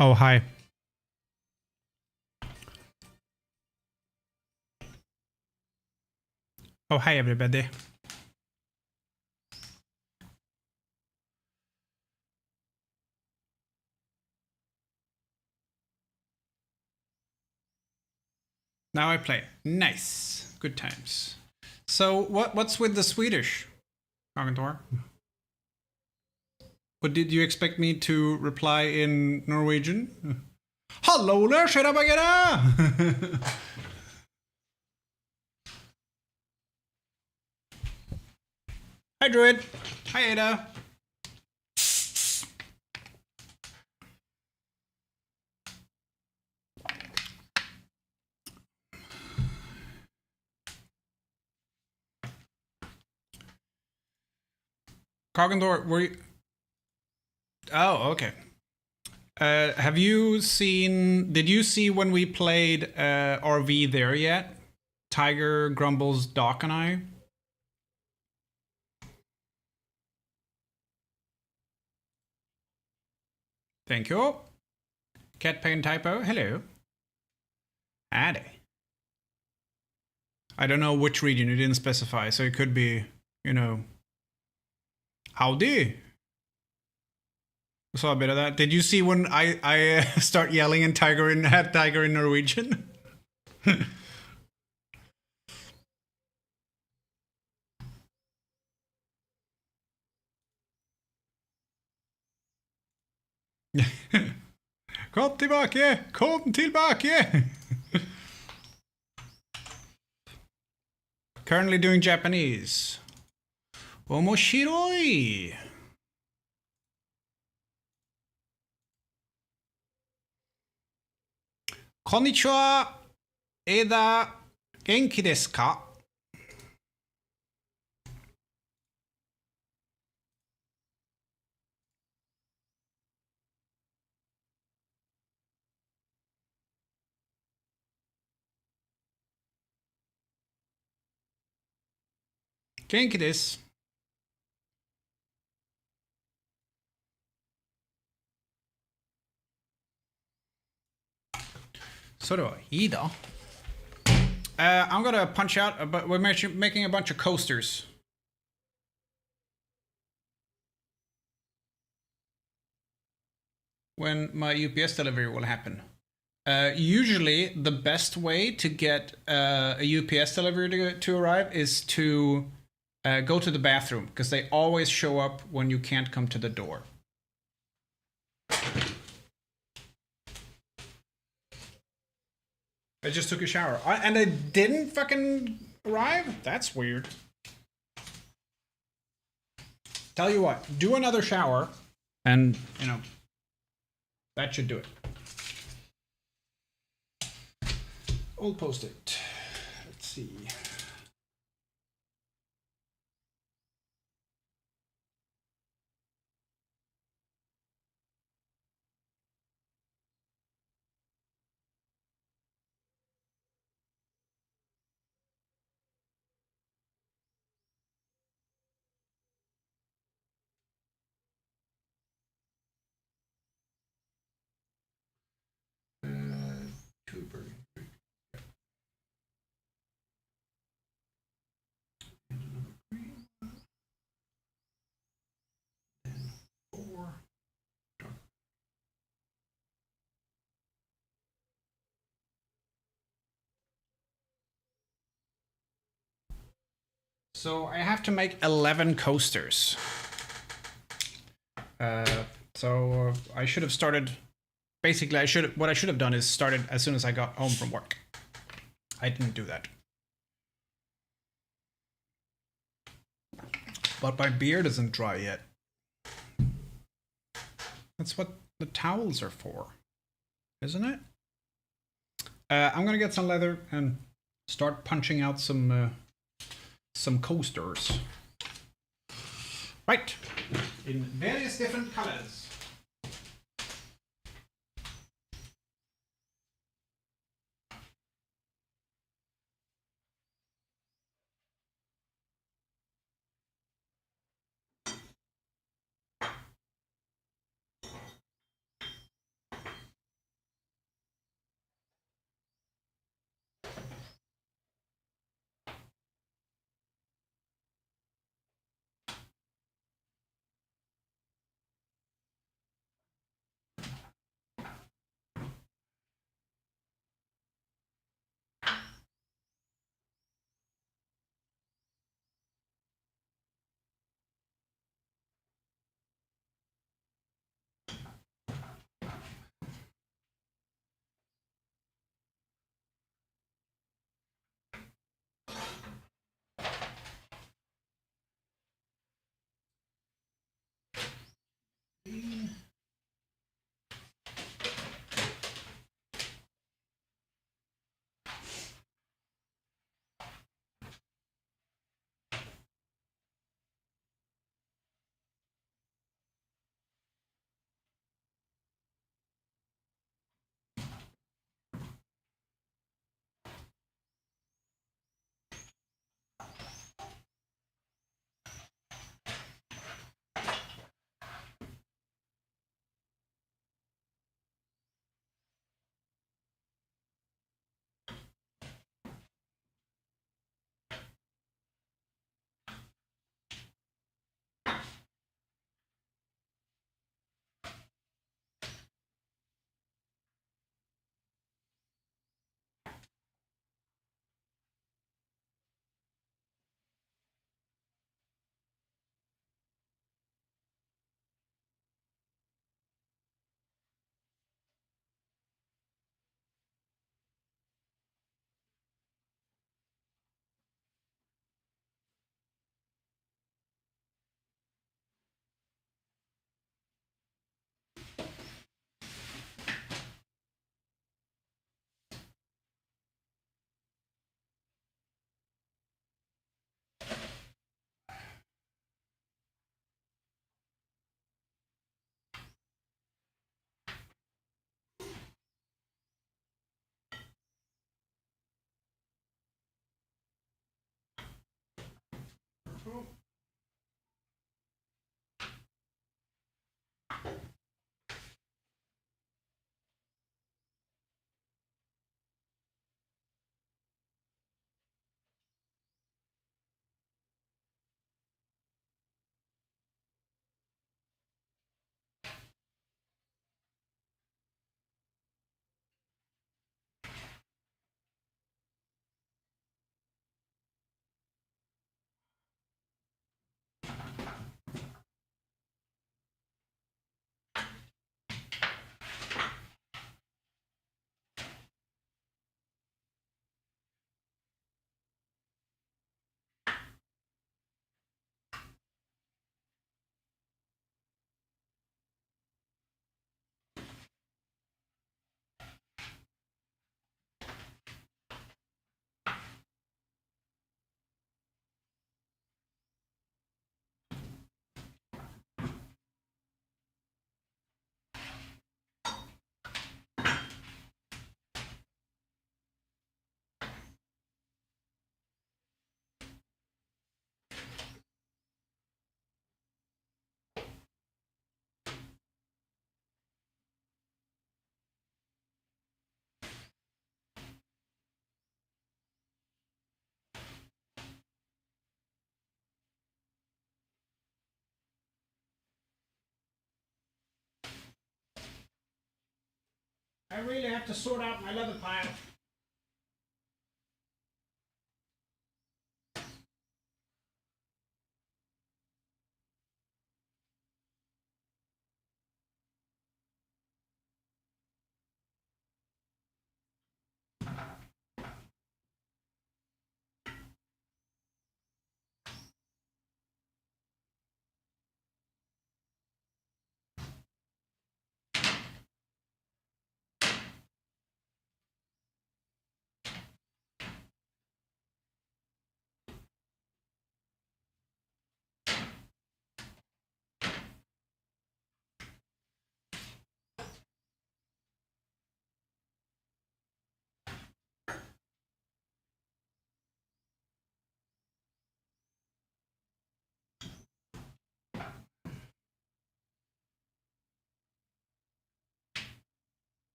Oh, hi. Oh, hi, everybody. Now I play. Nice. Good times. So, what's with the Swedish, Agentor? But did you expect me to reply in Norwegian? Hello there, Shirabagera! Hi, Druid. Hi, Ada. Cogendor, were you... Oh, okay. Have you seen... Did you see when we played RV there yet? Tiger, Grumbles, Doc, and I? Thank you. Cat Pain Typo, hello. Addy. I don't know which region, it didn't specify, so it could be, you know... Howdy! I saw a bit of that. Did you see when I start yelling at Tiger in Norwegian? Kom tillbaka! Kom tillbaka! Currently doing Japanese. Omoshiroi! Konnichiwa! Eda, genki desu ka? Genki desu. それはいいだ. I'm gonna punch out, but we're making a bunch of coasters. When my UPS delivery will happen. Usually, the best way to get a UPS delivery to arrive is to go to the bathroom, because they always show up when you can't come to the door. I just took a shower. And I didn't fucking arrive? That's weird. Tell you what, do another shower, and, you know, that should do it. Old Post-it. Let's see. Tuber. So I have to make 11 coasters. So I should have started. Basically, what I should have done is started as soon as I got home from work. I didn't do that. But my beard isn't dry yet. That's what the towels are for, isn't it? I'm gonna get some leather and start punching out some coasters. Right, in various different colors. I really have to sort out my leather pile.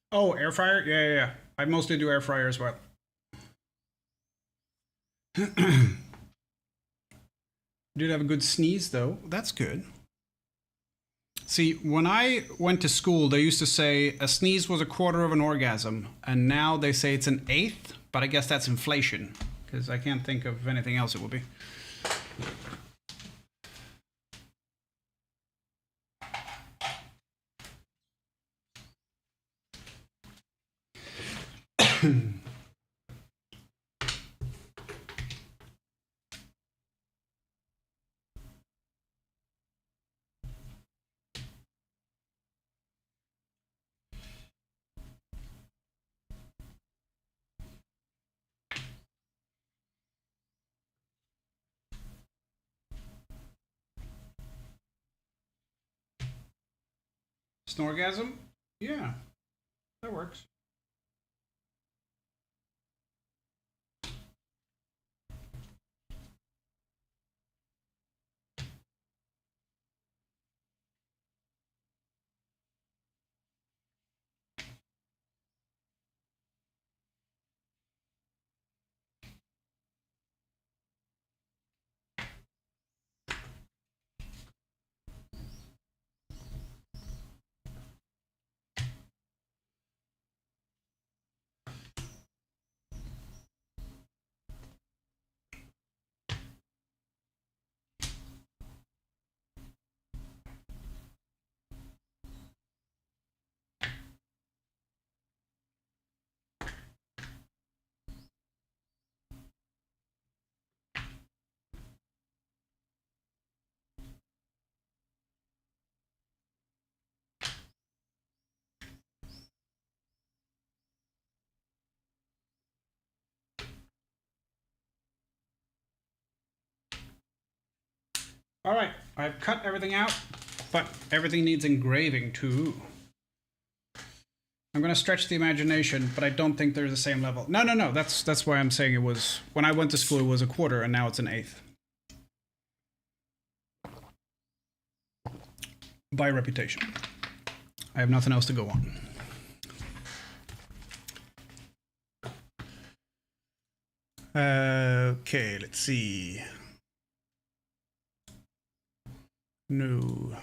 Oh, air fryer? Yeah. I mostly do air fryer as well. Did have a good sneeze though. That's good. See, when I went to school, they used to say a sneeze was a quarter of an orgasm, and now they say it's an eighth, but I guess that's inflation, because I can't think of anything else it would be. Snorgasm? Yeah, that works. All right, I've cut everything out, but everything needs engraving too. I'm gonna stretch the imagination, but I don't think they're the same level. No. That's why I'm saying it was when I went to school. It was a quarter, and now it's an eighth. By reputation, I have nothing else to go on. Okay, let's see. No.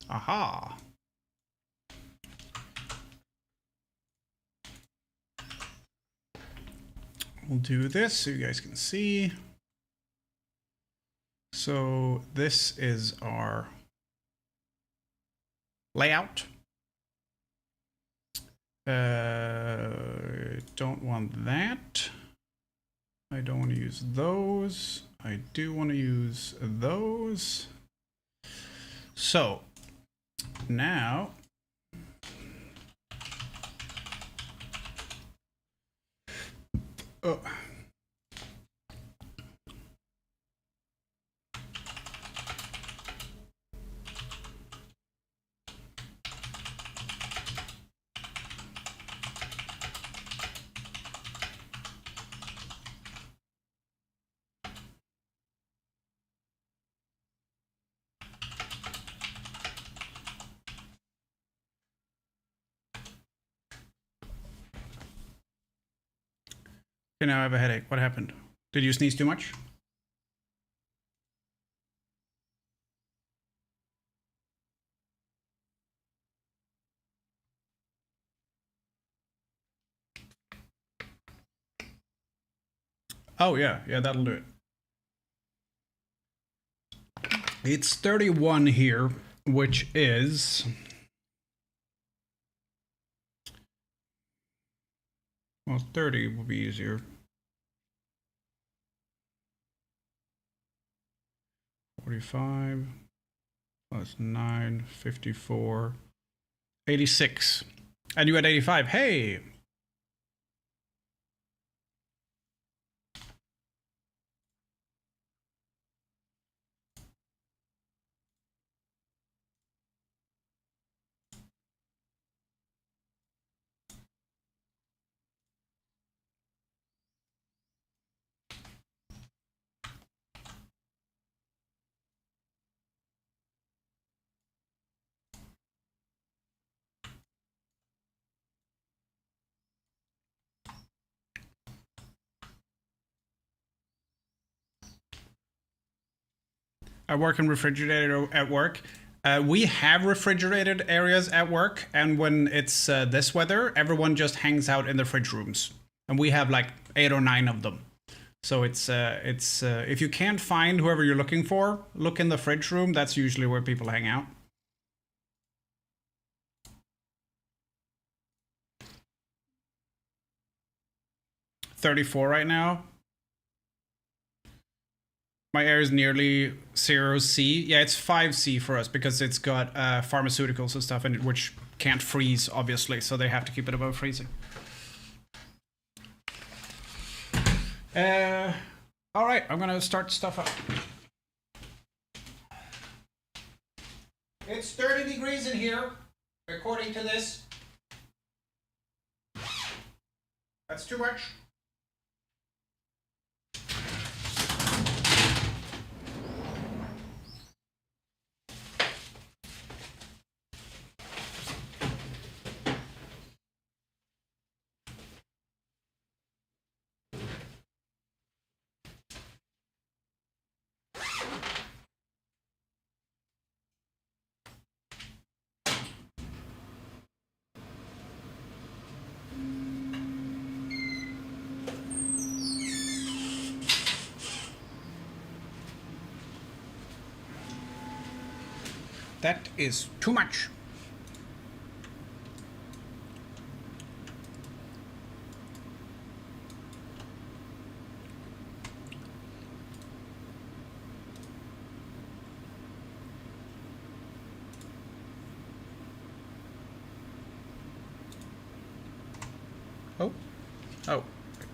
Aha. We'll do this so you guys can see. So this is our layout. Don't want that. I don't want to use those. I do want to use those. So now oh. Okay, now I have a headache. What happened? Did you sneeze too much? Oh yeah, that'll do it. It's 31 here, which is well, 30 will be easier. 45 plus 9, 54, 86. And you had 85. Hey! I work in refrigerator at work. We have refrigerated areas at work, and when it's this weather, everyone just hangs out in the fridge rooms, and we have like 8 or 9 of them. So it's if you can't find whoever you're looking for, look in the fridge room. That's usually where people hang out. $34 right now. My air is nearly 0C. Yeah, it's 5C for us because it's got pharmaceuticals and stuff in it, which can't freeze, obviously, so they have to keep it above freezing. All right, I'm gonna start stuff up. It's 30 degrees in here, according to this. That's too much. That is too much. Oh, I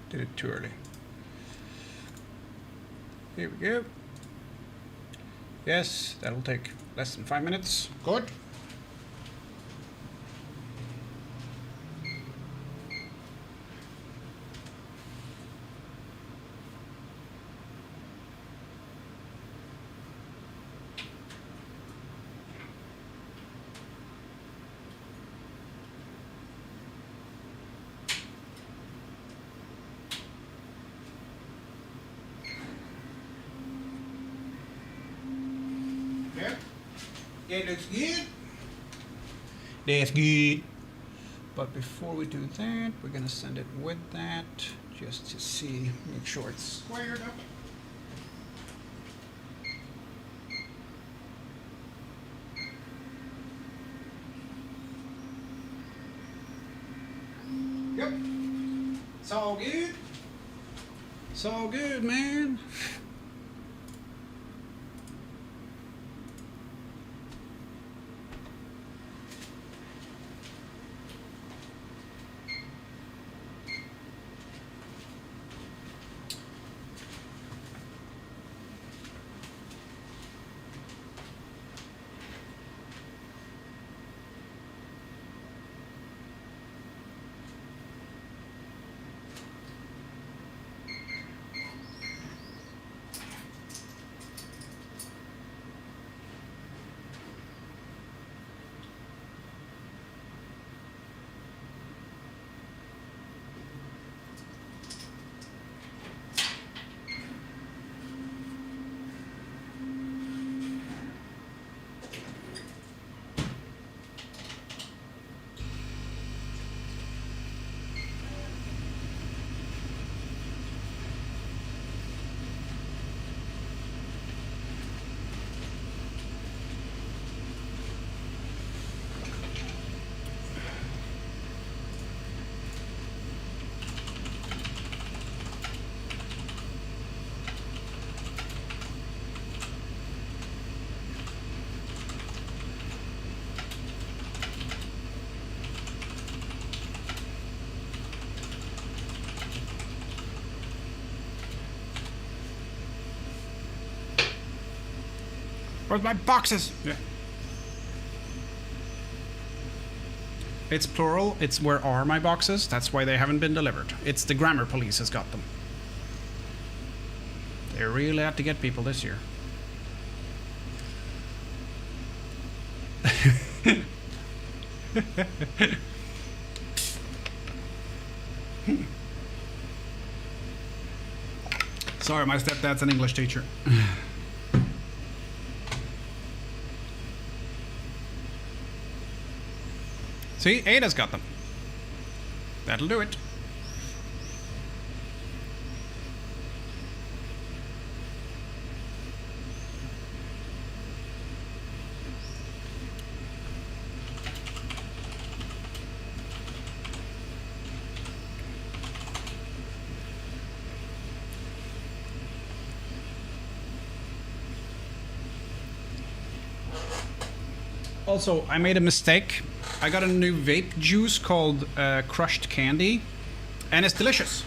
did it too early. Here we go. Yes, that'll take less than 5 minutes. Good. Yeah, it looks good. That's good. But before we do that, we're gonna send it with that, just to see, make sure it's squared up. Yep. It's all good. It's all good, man. Where's my boxes? Yeah. It's plural. It's where are my boxes? That's why they haven't been delivered. It's the grammar police has got them. They really had to get people this year. Sorry, my stepdad's an English teacher. See, Ada's got them. That'll do it. Also, I made a mistake. I got a new vape juice called Crushed Candy, and it's delicious.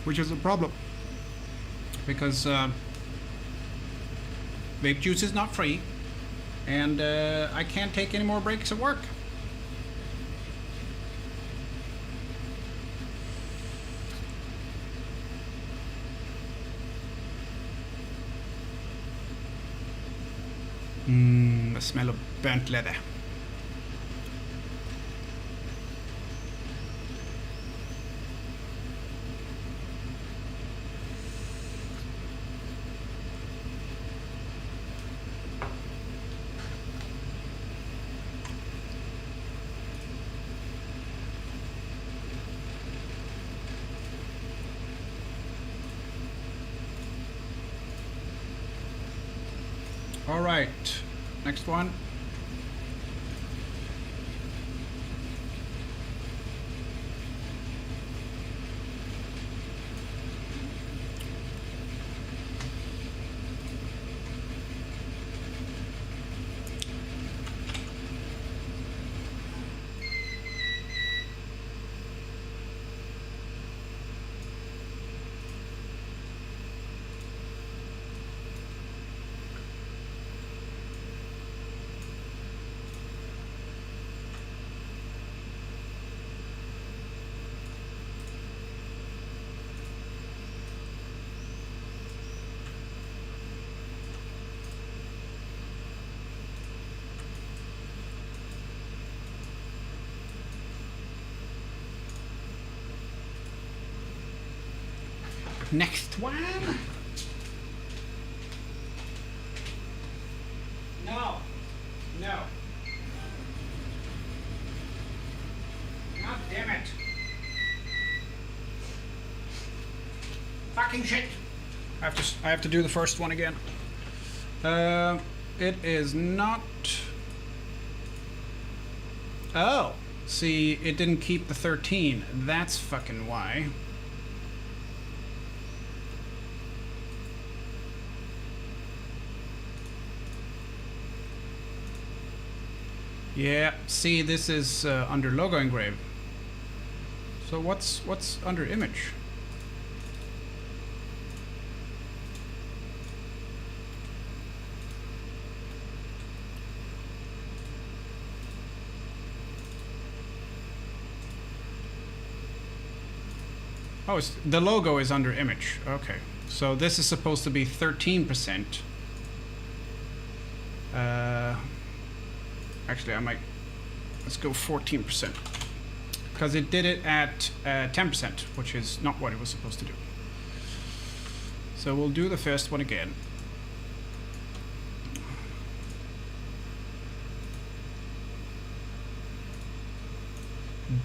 Which is a problem, because vape juice is not free, and I can't take any more breaks at work. The smell of burnt leather. All right, next one. Next one. No. No. God damn it. Fucking shit. I have to do the first one again. It is not. Oh, see, it didn't keep the 13. That's fucking why. Yeah, see, this is under logo engrave. So what's under image? Oh, the logo is under image. Okay, so this is supposed to be 13%. Actually, I might. Let's go 14%. Because it did it at 10%, which is not what it was supposed to do. So we'll do the first one again.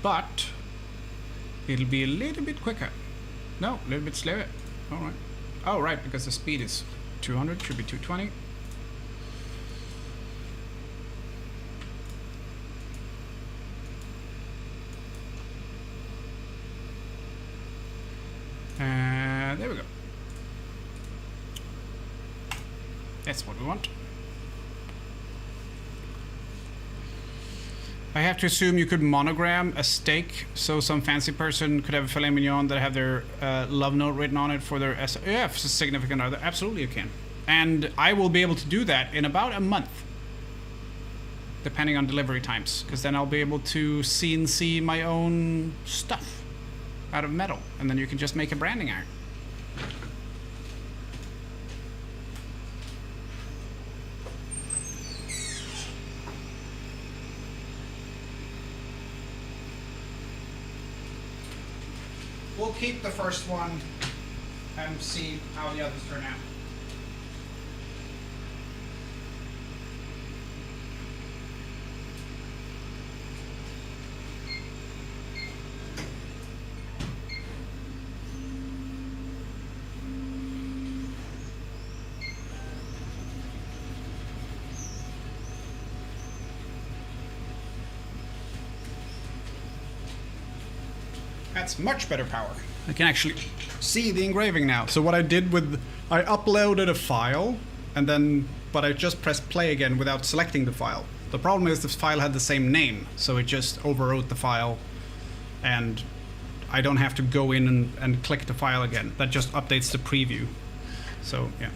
But it'll be a little bit quicker. No, a little bit slower. All right. Oh, right, because the speed is 200, should be 220. There we go. That's what we want. I have to assume you could monogram a steak, so some fancy person could have a filet mignon that have their love note written on it for their significant other. Absolutely, you can. And I will be able to do that in about a month, depending on delivery times, because then I'll be able to CNC my own stuff out of metal, and then you can just make a branding iron. We'll keep the first one and see how the others turn out. That's much better power. I can actually see the engraving now. So what I did with, I uploaded a file and then, but I just pressed play again without selecting the file. The problem is this file had the same name, so it just overwrote the file and I don't have to go in and click the file again. That just updates the preview. So yeah.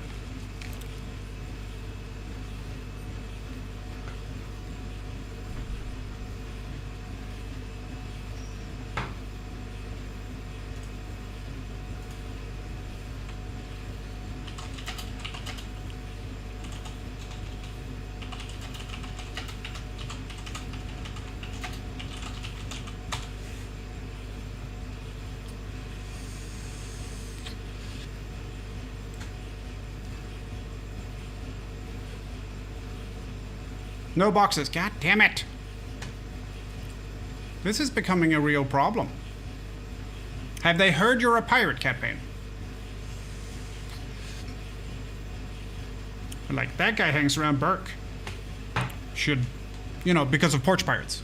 No boxes. God damn it. This is becoming a real problem. Have they heard you're a pirate, Cat Pain? Like, that guy hangs around Burke. Should, you know, because of porch pirates.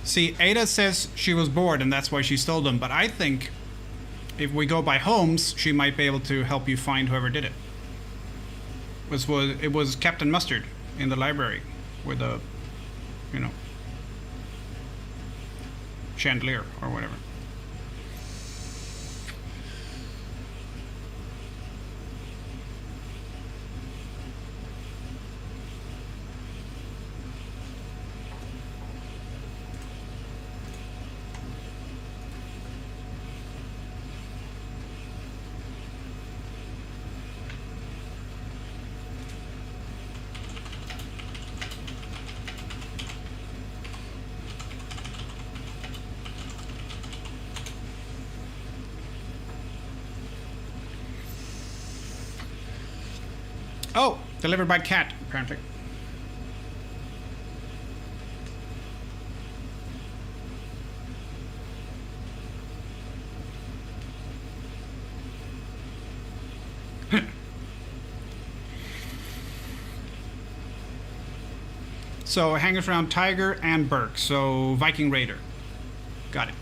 See, Ada says she was bored and that's why she stole them, but I think if we go by homes, she might be able to help you find whoever did it. It was Captain Mustard in the library with the, you know, chandelier or whatever. Oh, delivered by cat, apparently. So, hangers around Tiger and Burke. So, Viking Raider. Got it.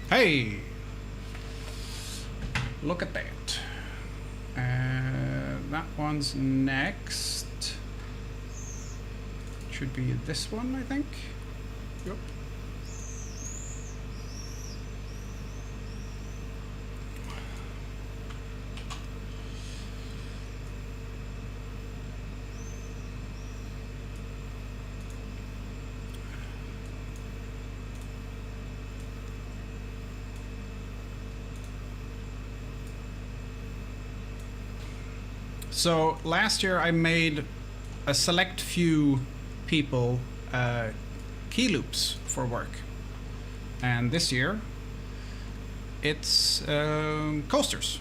Hey! Look at that. That one's next. Should be this one, I think. Yep. So last year I made a select few people key loops for work, and this year it's coasters.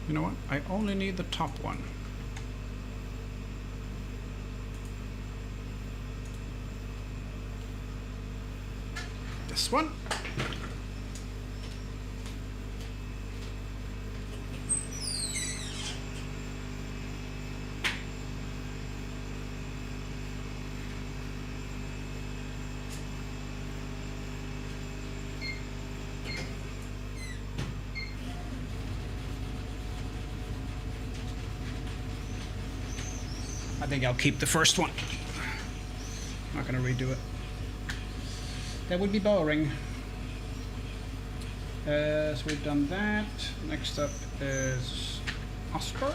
You know what? I only need the top one. This one. I think I'll keep the first one. I'm not gonna redo it. That would be boring. So we've done that. Next up is Oscar.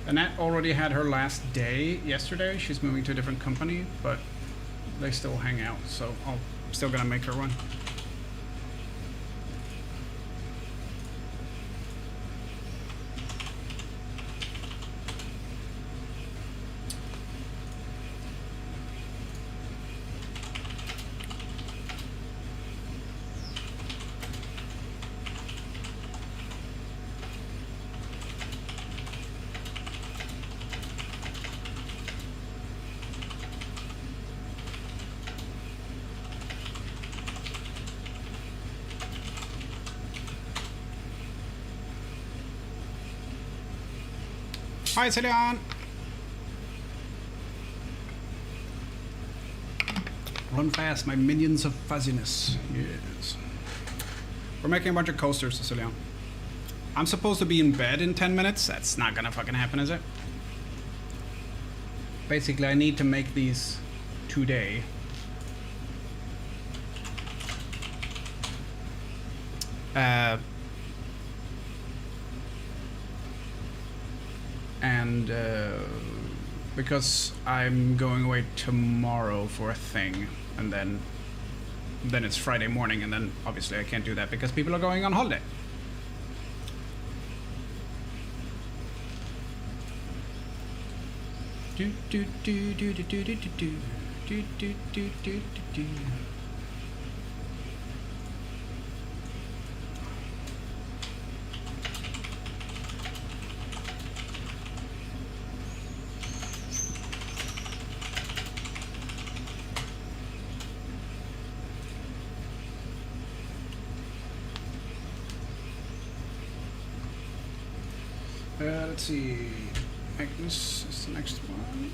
Annette already had her last day yesterday. She's moving to a different company, but they still hang out, so I'm still gonna make her one. Hi, Celine. Run fast, my minions of fuzziness. Yes. We're making a bunch of coasters, Cecilia. I'm supposed to be in bed in 10 minutes. That's not gonna fucking happen, is it? Basically, I need to make these today. And because I'm going away tomorrow for a thing, and then it's Friday morning, and then obviously I can't do that because people are going on holiday. Do do do do do do do do do do do do do. Let's see. Agnes is the next one.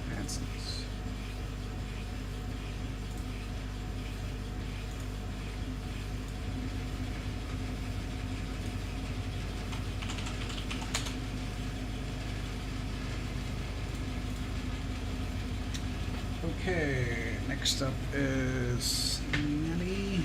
That's nice. Okay, next up is Nelly.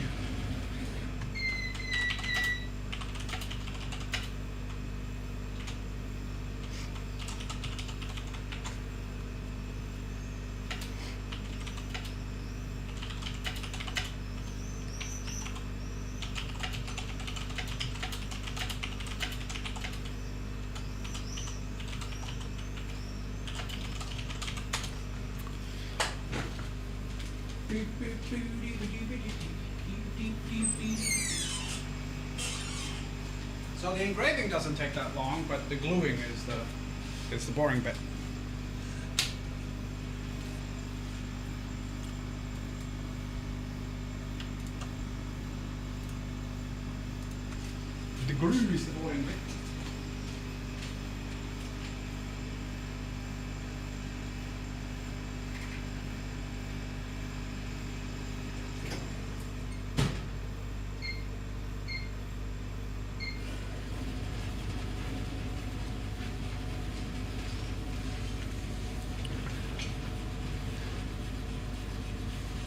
So the engraving doesn't take that long, but the gluing is the boring bit. The glue is the boring bit.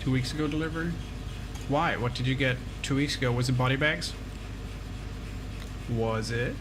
Two weeks ago delivery? Why? What did you get 2 weeks ago? Was it body bags? Was it?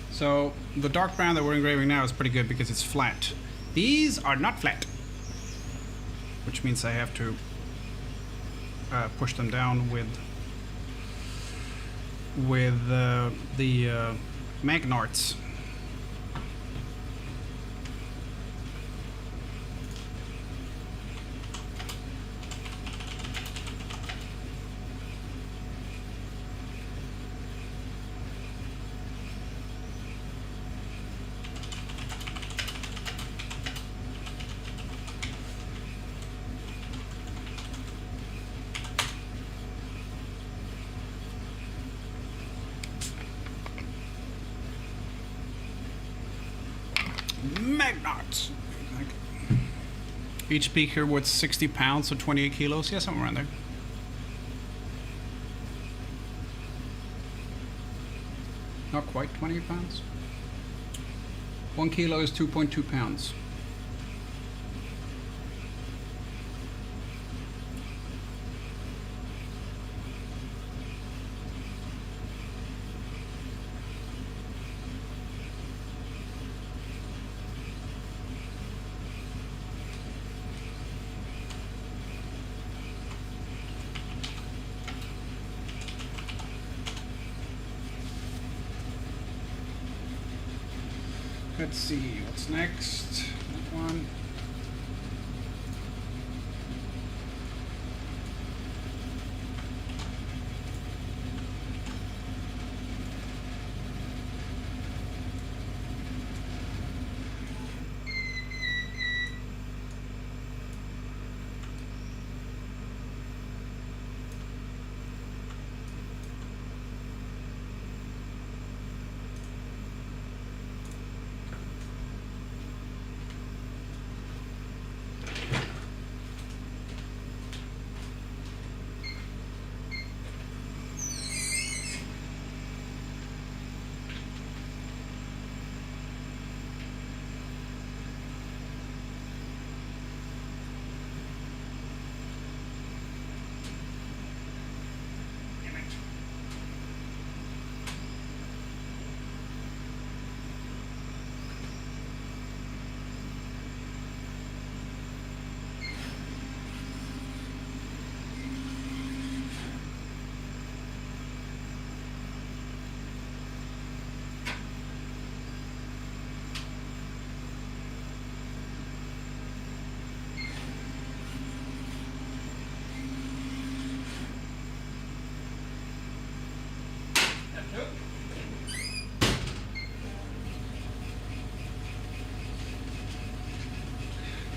So the dark brown that we're engraving now is pretty good because it's flat. These are not flat, which means I have to push them down with the Magnarts. Magnarts. Each beaker was 60 pounds, so 28 kilos. Yeah, somewhere around there. Not quite 20 pounds. 1 kilo is 2.2 pounds. Let's see, what's next? That one.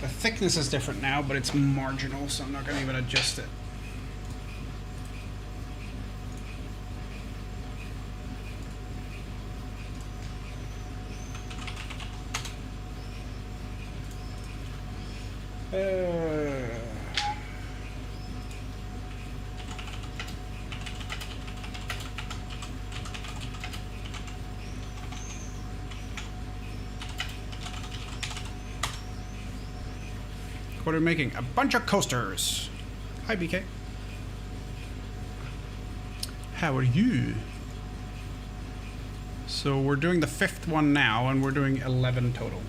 The thickness is different now, but it's marginal, so I'm not going to even adjust it. What are we making? A bunch of coasters. Hi, BK. How are you? So we're doing the 5th one now, and we're doing 11 total.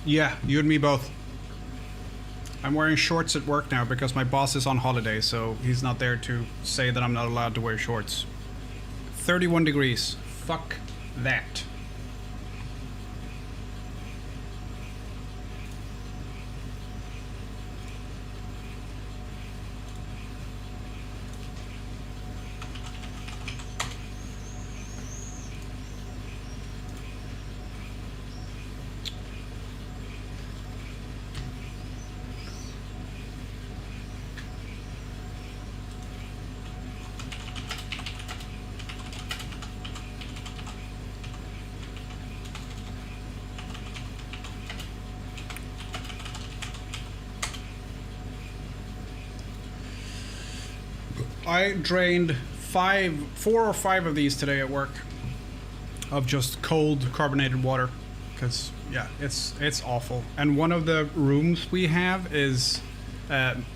Yeah, you and me both. I'm wearing shorts at work now because my boss is on holiday, so he's not there to say that I'm not allowed to wear shorts. 31 degrees. Fuck that. I drained 4 or 5 of these today at work of just cold carbonated water because yeah, it's awful. And one of the rooms we have is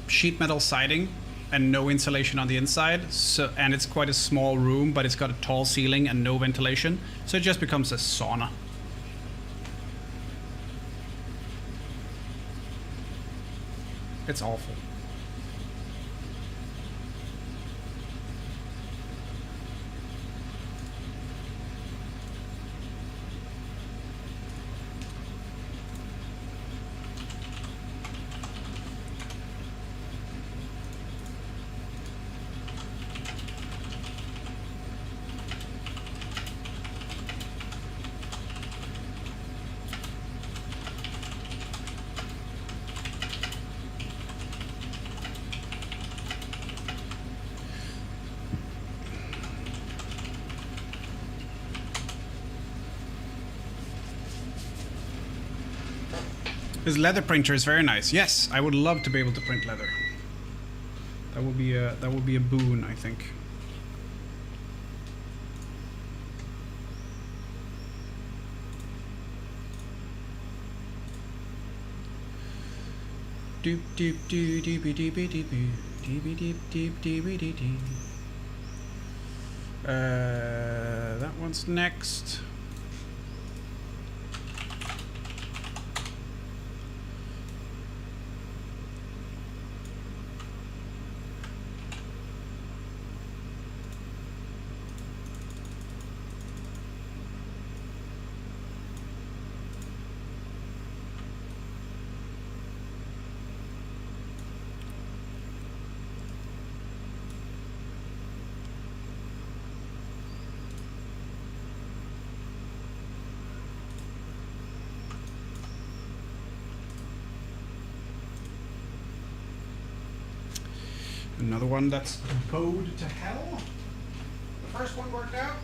sheet metal siding and no insulation on the inside. So and it's quite a small room, but it's got a tall ceiling and no ventilation, so it just becomes a sauna. It's awful. His leather printer is very nice. Yes, I would love to be able to print leather. That would be a boon, I think. Doop doop doo doopy doopy doopy doopy doop doop doopy doo doo. That one's next. Another one that's bowed to hell. The first one worked out.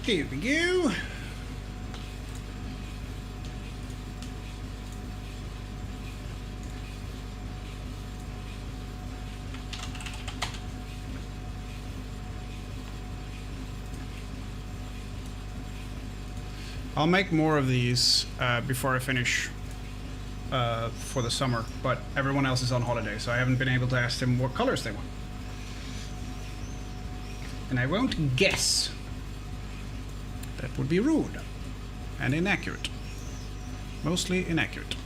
Here we go. I'll make more of these before I finish for the summer, but everyone else is on holiday, so I haven't been able to ask them what colors they want. And I won't guess. That would be rude and inaccurate. Mostly inaccurate.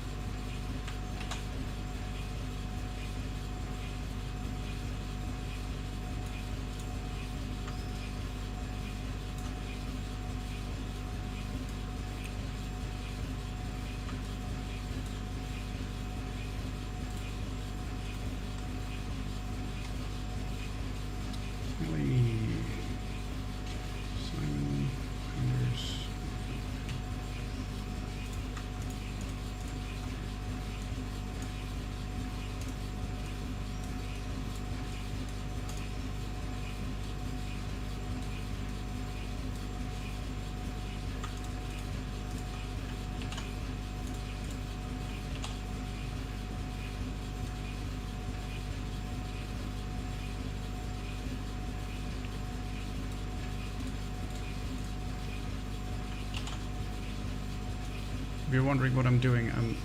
If you're wondering what I'm doing, I'm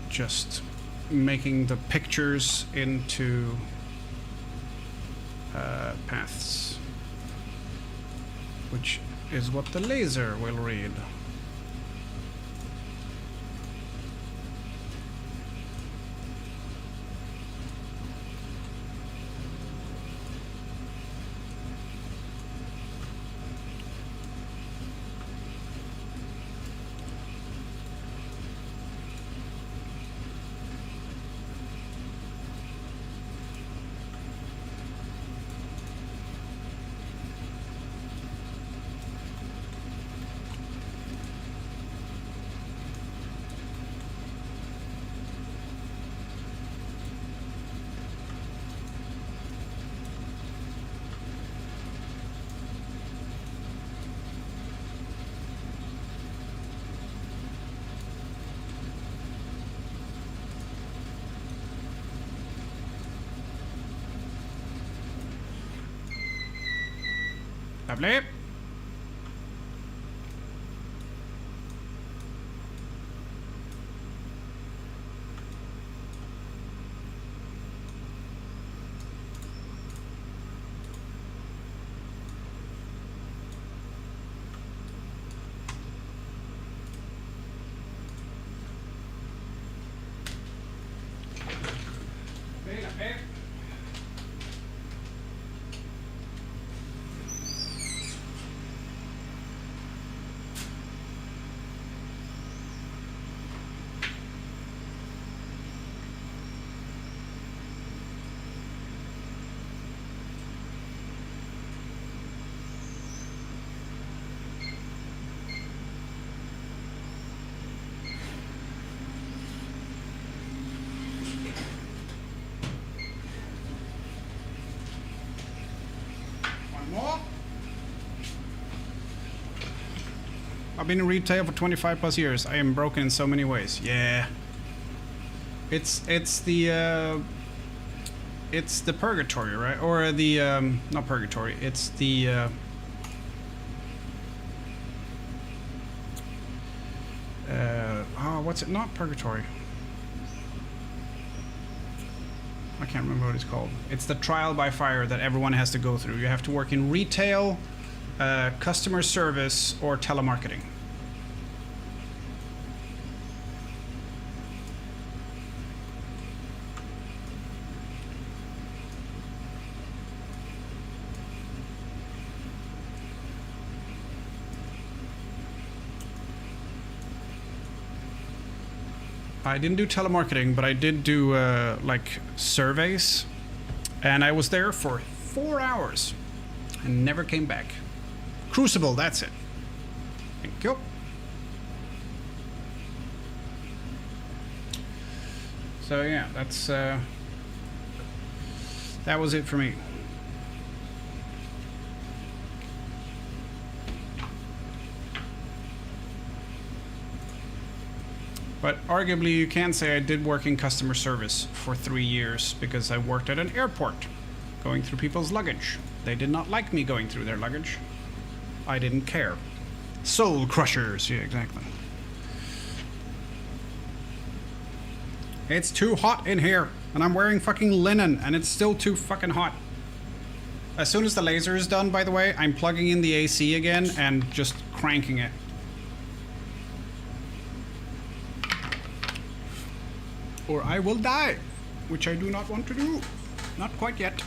just making the pictures into paths, which is what the laser will read. Lovely. More. I've been in retail for 25 plus years. I am broken in so many ways. Yeah. It's the purgatory, right? Or the not purgatory. It's the what's it? Not purgatory. I can't remember what it's called. It's the trial by fire that everyone has to go through. You have to work in retail, customer service, or telemarketing. I didn't do telemarketing, but I did do like surveys, and I was there for 4 hours and never came back. Crucible, that's it. Thank you. So yeah, that's that was it for me. But arguably, you can say I did work in customer service for 3 years because I worked at an airport, going through people's luggage. They did not like me going through their luggage. I didn't care. Soul crushers, yeah, exactly. It's too hot in here, and I'm wearing fucking linen, and it's still too fucking hot. As soon as the laser is done, by the way, I'm plugging in the AC again and just cranking it. Or I will die, which I do not want to do. Not quite yet.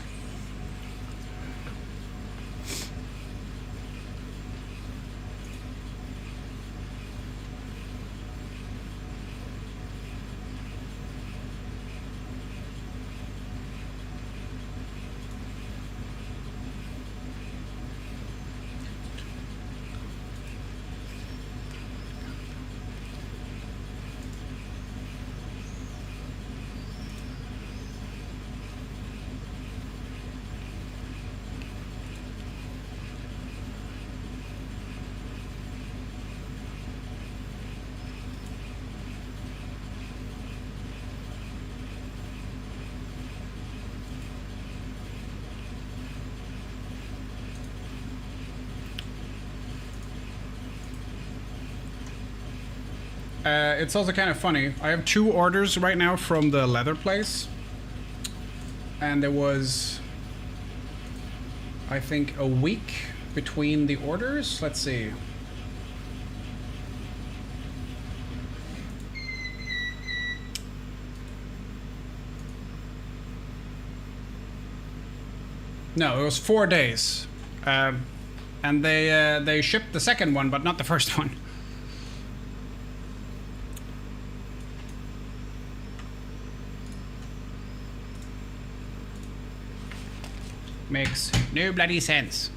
It's also kind of funny. I have 2 orders right now from the leather place. And there was, I think, a week between the orders. Let's see. No, it was 4 days. And they shipped the second one, but not the first one. Makes no bloody sense.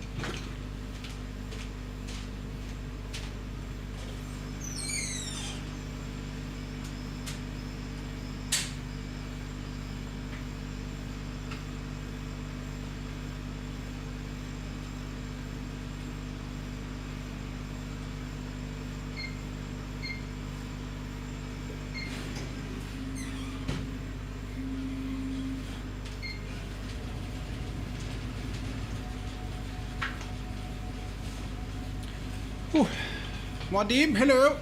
Muad'Dib, hello.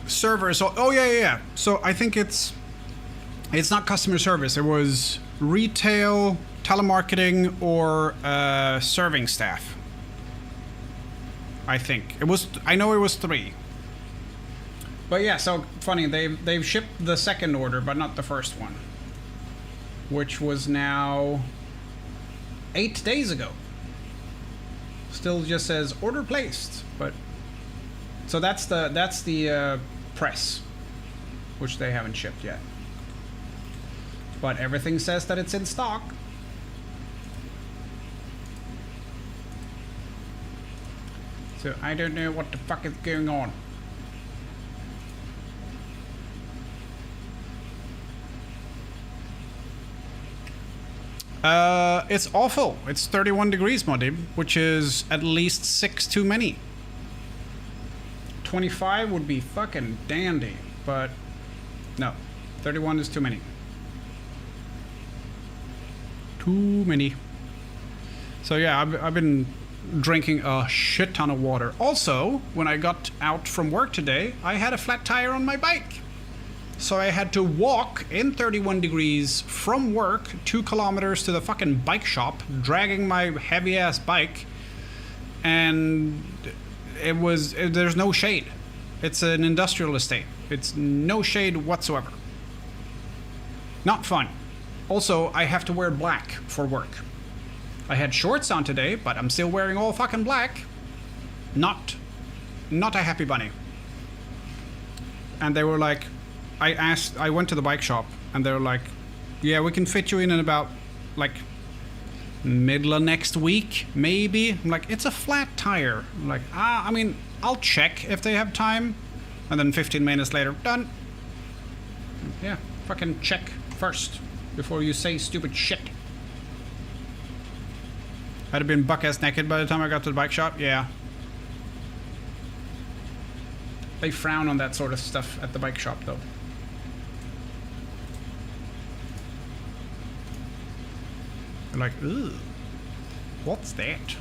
Server. So, oh yeah. So I think it's not customer service. It was retail, telemarketing, or serving staff. I think it was. I know it was 3. But yeah, so funny. They've shipped the second order, but not the first one, which was now 8 days ago. Still just says order placed, but so that's the press, which they haven't shipped yet. But everything says that it's in stock. So I don't know what the fuck is going on. It's awful. It's 31 degrees, Muad'Dib, which is at least 6 too many. 25 would be fucking dandy, but no, 31 is too many. Too many. So yeah, I've been drinking a shit ton of water. Also, when I got out from work today, I had a flat tire on my bike. So I had to walk in 31 degrees from work 2 kilometers to the fucking bike shop, dragging my heavy ass bike. And there's no shade. It's an industrial estate. It's no shade whatsoever. Not fun. Also, I have to wear black for work. I had shorts on today, but I'm still wearing all fucking black. Not a happy bunny. And they were like, I went to the bike shop and they were like, yeah, we can fit you in about like middle of next week, maybe. I'm like, it's a flat tire. I'm like, I mean, I'll check if they have time. And then 15 minutes later, done. Yeah, fucking check first before you say stupid shit. I'd have been buck-ass naked by the time I got to the bike shop, yeah. They frown on that sort of stuff at the bike shop, though. They're like, ugh, what's that?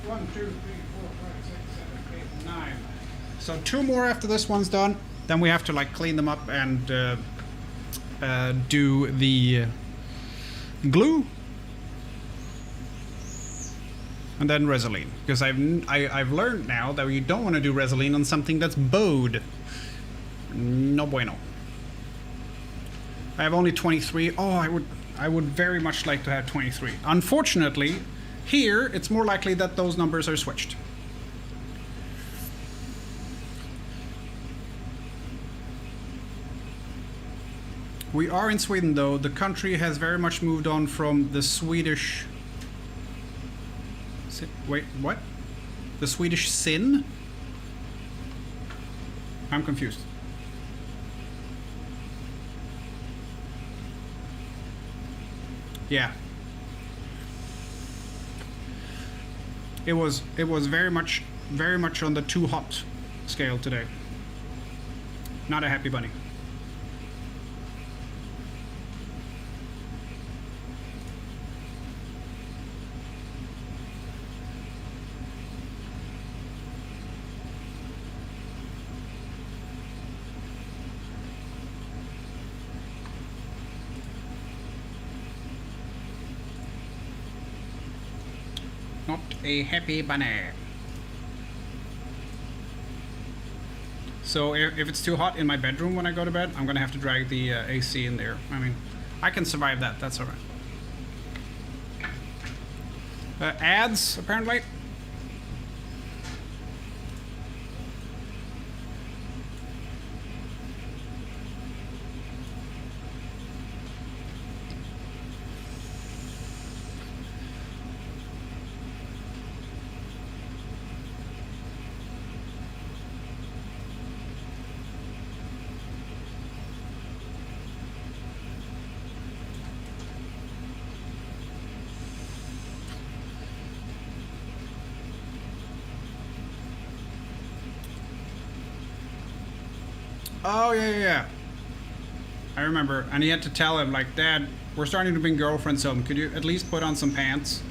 One, 2, 3, 4, 5, 6, 7, 8, 9. So 2 more after this one's done. Then we have to like clean them up and do the glue, and then Resolene. Because I've learned now that you don't want to do Resolene on something that's bowed. No bueno. I have only 23. Oh, I would very much like to have 23. Unfortunately, here, it's more likely that those numbers are switched. We are in Sweden, though. The country has very much moved on from the Swedish... Wait, what? The Swedish sin? I'm confused. Yeah. It was very much on the too hot scale today. Not a happy bunny. Not a happy bunny. So if it's too hot in my bedroom when I go to bed, I'm gonna have to drag the AC in there. I mean, I can survive that. That's all right. Ads, apparently. Oh, yeah. I remember. And he had to tell him, like, Dad, we're starting to bring girlfriends home. Could you at least put on some pants?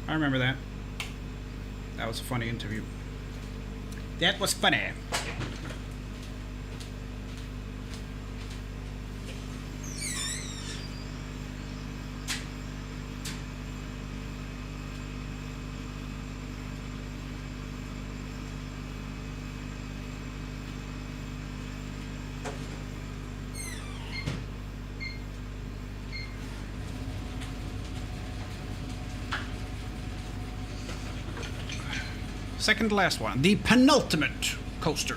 I remember that. That was a funny interview. That was funny. Second to last one. The penultimate coaster.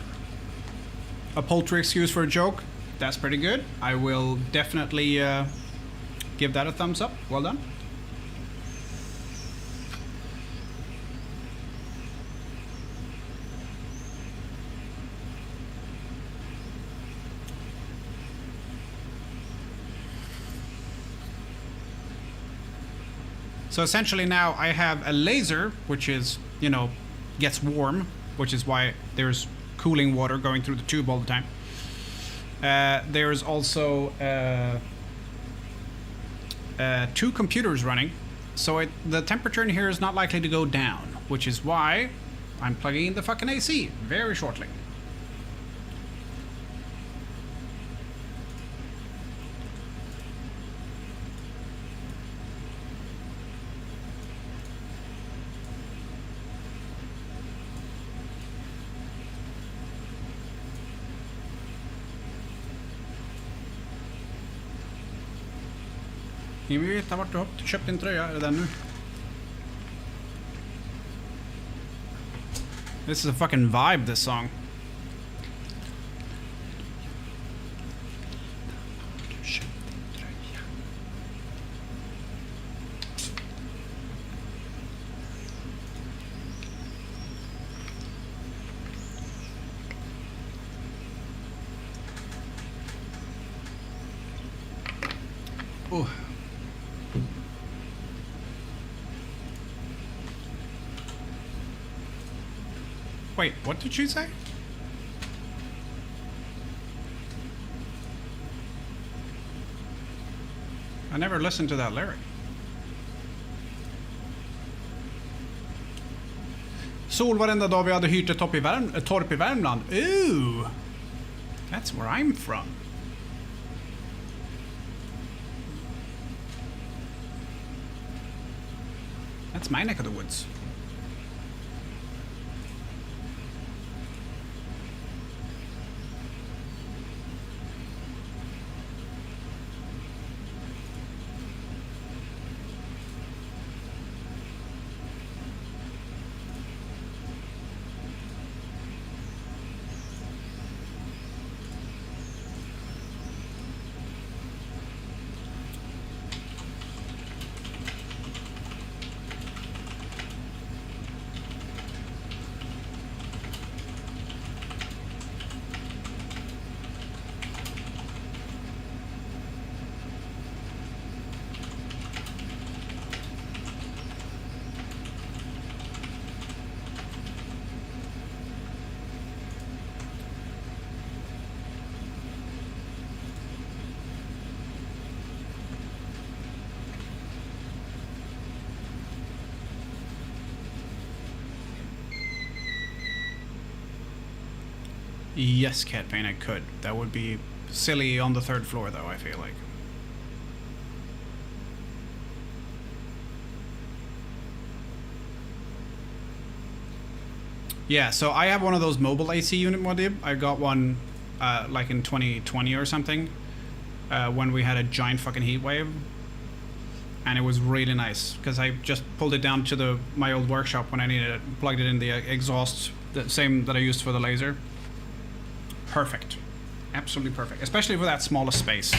A paltry excuse for a joke. That's pretty good. I will definitely give that a thumbs up. Well done. So essentially now I have a laser, which is, you know, gets warm, which is why there's cooling water going through the tube all the time. There's also 2 computers running, so the temperature in here is not likely to go down, which is why I'm plugging in the fucking AC very shortly. Ni vill veta vart du har köpt din tröja? Är det den nu? This is a fucking vibe, this song. Oh. Wait, what did she say? I never listened to that lyric. Sol varenda dag vi hade hyrt ett torp i Värmland. Ooh! That's where I'm from. That's my neck of the woods. Yes, Cat Pain, I could. That would be silly on the 3rd floor, though, I feel like. Yeah, so I have one of those mobile AC unit Modib. I got one like in 2020 or something, when we had a giant fucking heat wave. and it was really nice because I just pulled it down to my old workshop when I needed it, plugged it in the exhaust, the same that I used for the laser. Perfect. Absolutely perfect, especially for that smallest space.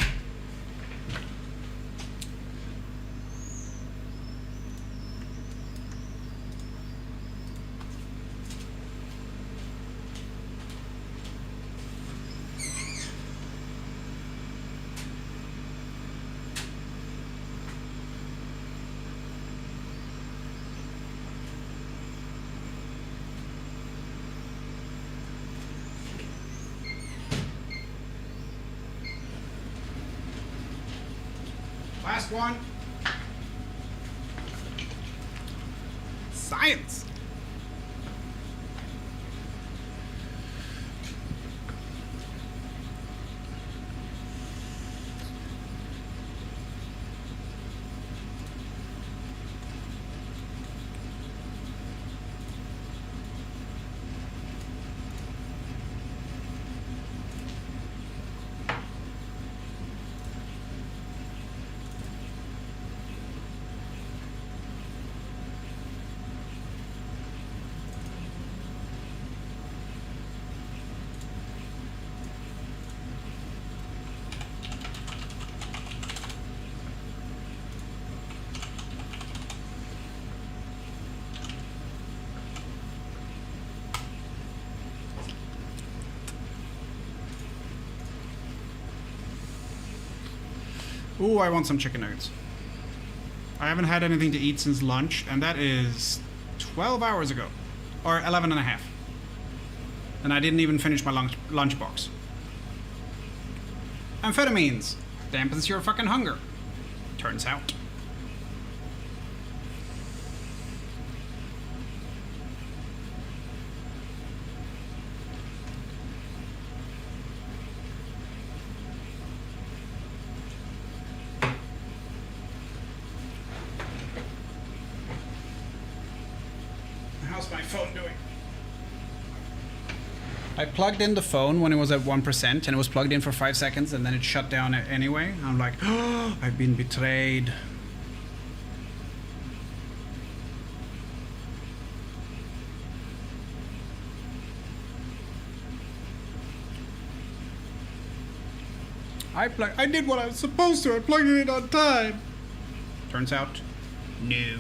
Last one. Science. Ooh, I want some chicken nuggets. I haven't had anything to eat since lunch, and that is 12 hours ago. Or 11 and a half. And I didn't even finish my lunch box. Amphetamines dampens your fucking hunger. Turns out. How's my phone doing? I plugged in the phone when it was at 1% and it was plugged in for 5 seconds and then it shut down anyway. I'm like, oh, I've been betrayed. I did what I was supposed to. I plugged it in on time. Turns out, no.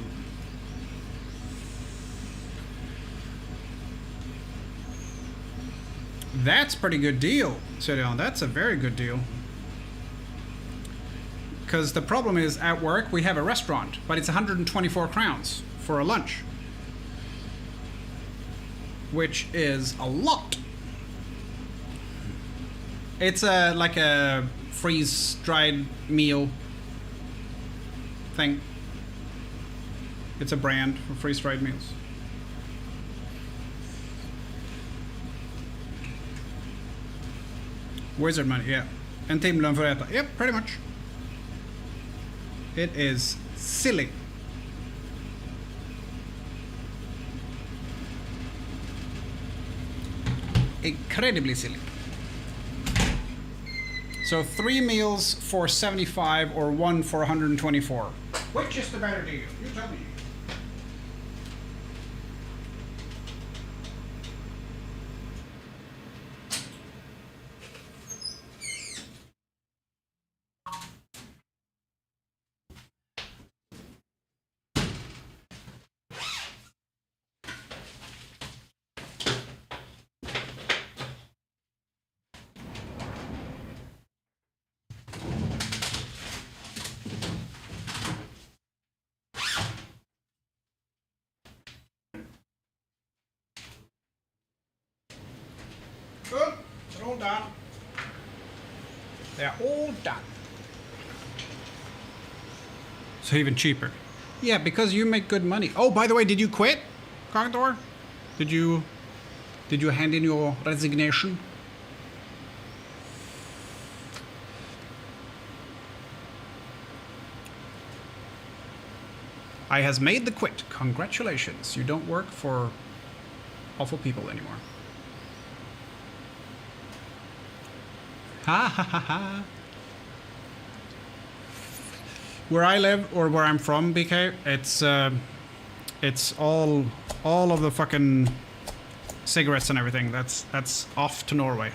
That's a pretty good deal, Sirion. That's a very good deal. Because the problem is, at work, we have a restaurant, but it's 124 crowns for a lunch. Which is a lot. It's like a freeze-dried meal thing. It's a brand for freeze-dried meals. Wizard money, yeah. En timlön för att äta. Yep, pretty much. It is silly. Incredibly silly. So 3 meals for 75 or 1 for 124. Which is the better deal? You tell me. Good. They're all done. They're all done. So even cheaper. Yeah, because you make good money. Oh, by the way, did you quit, Cockador? Did you hand in your resignation? I has made the quit. Congratulations. You don't work for awful people anymore. Ha ha ha ha. Where I live or where I'm from, BK, it's all of the fucking cigarettes and everything. That's off to Norway.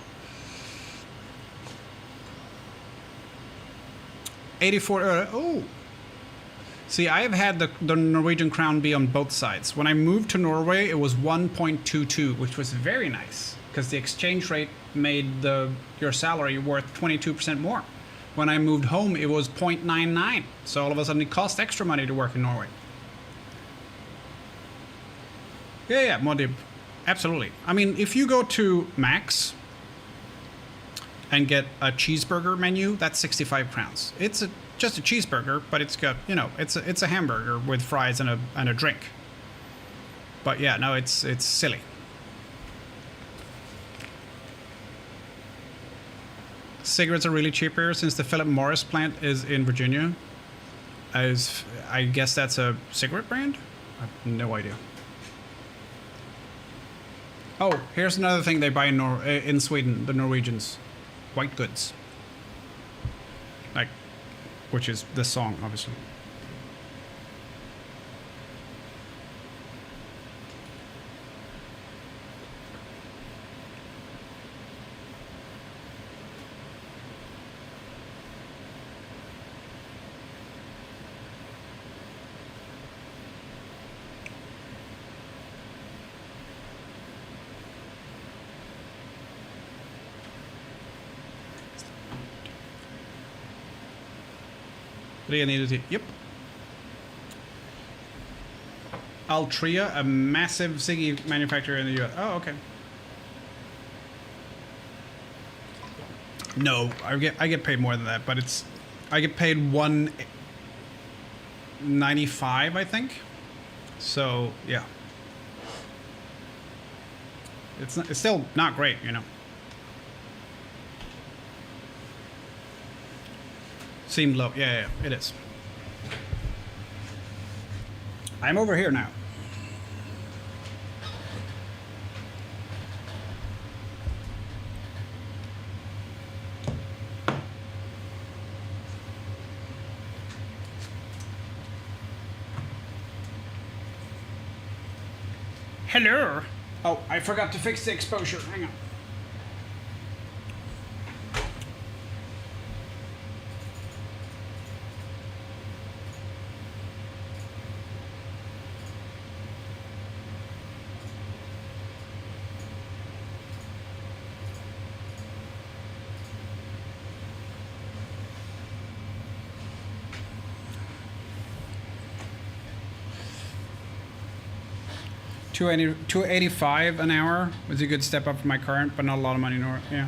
84. Oh. See, I have had the Norwegian crown be on both sides. When I moved to Norway, it was 1.22, which was very nice because the exchange rate made your salary worth 22% more. When I moved home, it was 0.99. So all of a sudden, it cost extra money to work in Norway. Yeah, Modib. Absolutely. I mean, if you go to Max and get a cheeseburger menu, that's 65 crowns. It's just a cheeseburger, but it's got, you know, it's a hamburger with fries and a drink. But yeah, no, it's silly. Cigarettes are really cheap here since the Philip Morris plant is in Virginia. I guess that's a cigarette brand? I have no idea. Oh, here's another thing they buy in Sweden, the Norwegians. White goods. Like, which is this song, obviously. Yep. Altria, a massive ciggy manufacturer in the US. Oh, okay. No, I get paid more than that, but I get paid $1.95, I think. So yeah, it's still not great, you know. Seemed low. Yeah, it is. I'm over here now. Hello. Oh, I forgot to fix the exposure. Hang on. $285 an hour was a good step up from my current, but not a lot of money in Norway. Yeah.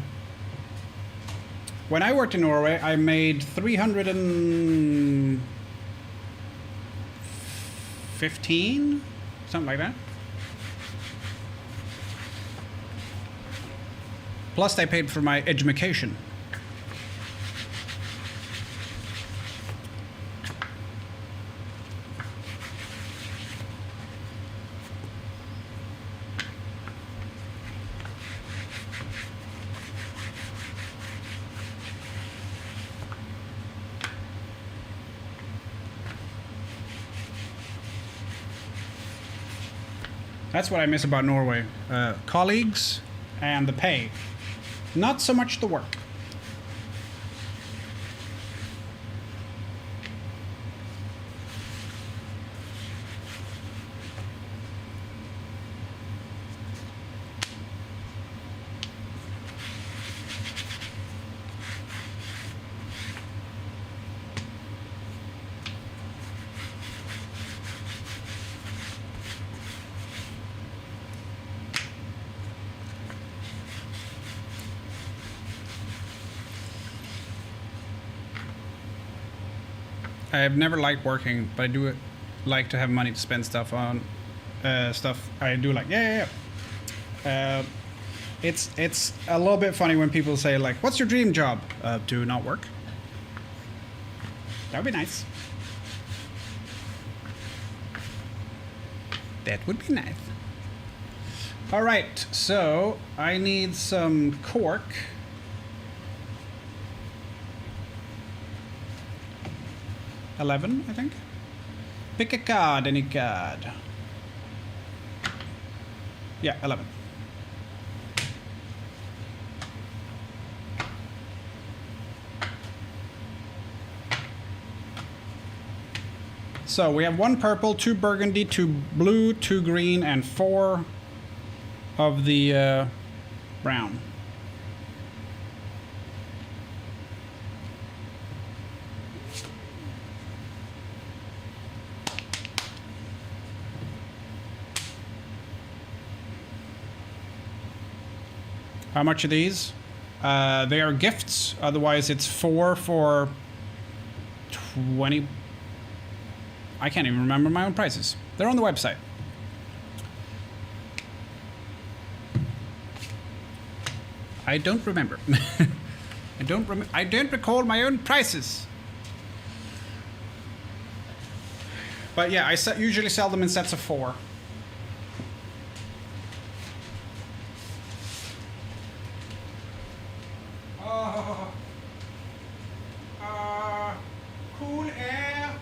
When I worked in Norway, I made 315, something like that. Plus, they paid for my education. That's what I miss about Norway. Colleagues and the pay. Not so much the work. I've never liked working, but I do like to have money to spend stuff on. Stuff I do like. Yeah. It's a little bit funny when people say like, "What's your dream job?" To not work. That would be nice. That would be nice. All right, so I need some cork. 11, I think. Pick a card, any card. Yeah, 11. So we have 1 purple, 2 burgundy, 2 blue, 2 green, and 4 of the brown. How much are these? They are gifts. Otherwise, it's 4 for 20. I can't even remember my own prices. They're on the website. I don't remember. I don't recall my own prices. But yeah, I usually sell them in sets of 4. Cool air.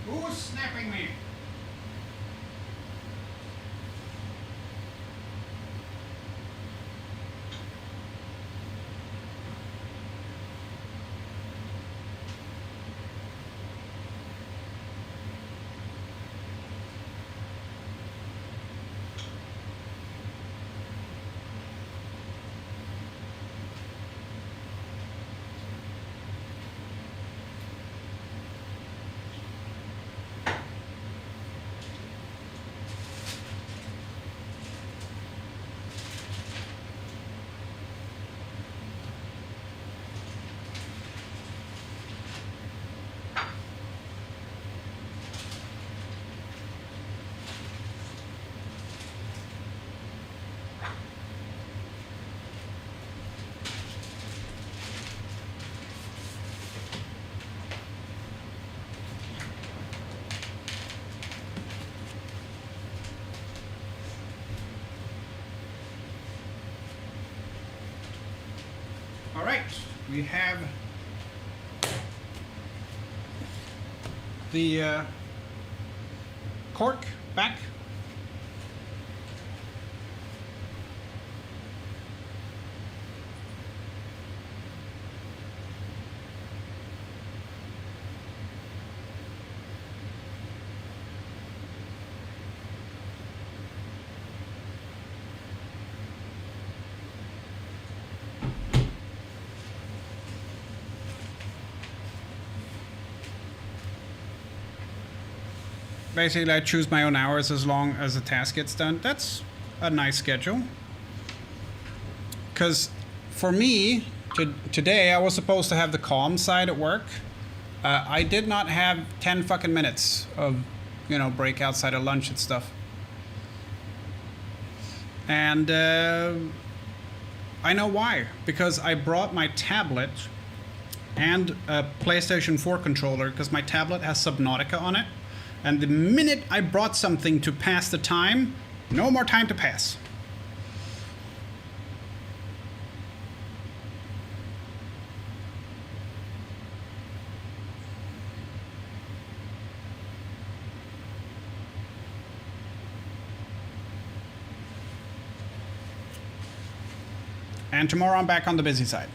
Who's snapping me? All right, we have the cork back. basically I choose my own hours as long as the task gets done. That's a nice schedule. Because for me, today I was supposed to have the calm side at work. I did not have 10 fucking minutes of, you know, break outside of lunch and stuff. And I know why. Because I brought my tablet and a PlayStation 4 controller, because my tablet has Subnautica on it. And the minute I brought something to pass the time, no more time to pass. And tomorrow I'm back on the busy side.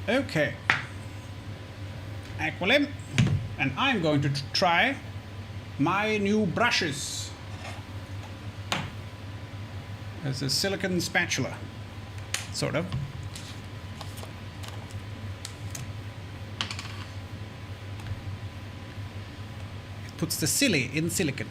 Okay. Aqualim. And I'm going to try my new brushes. It's a silicone spatula. Sort of. It puts the silly in silicone.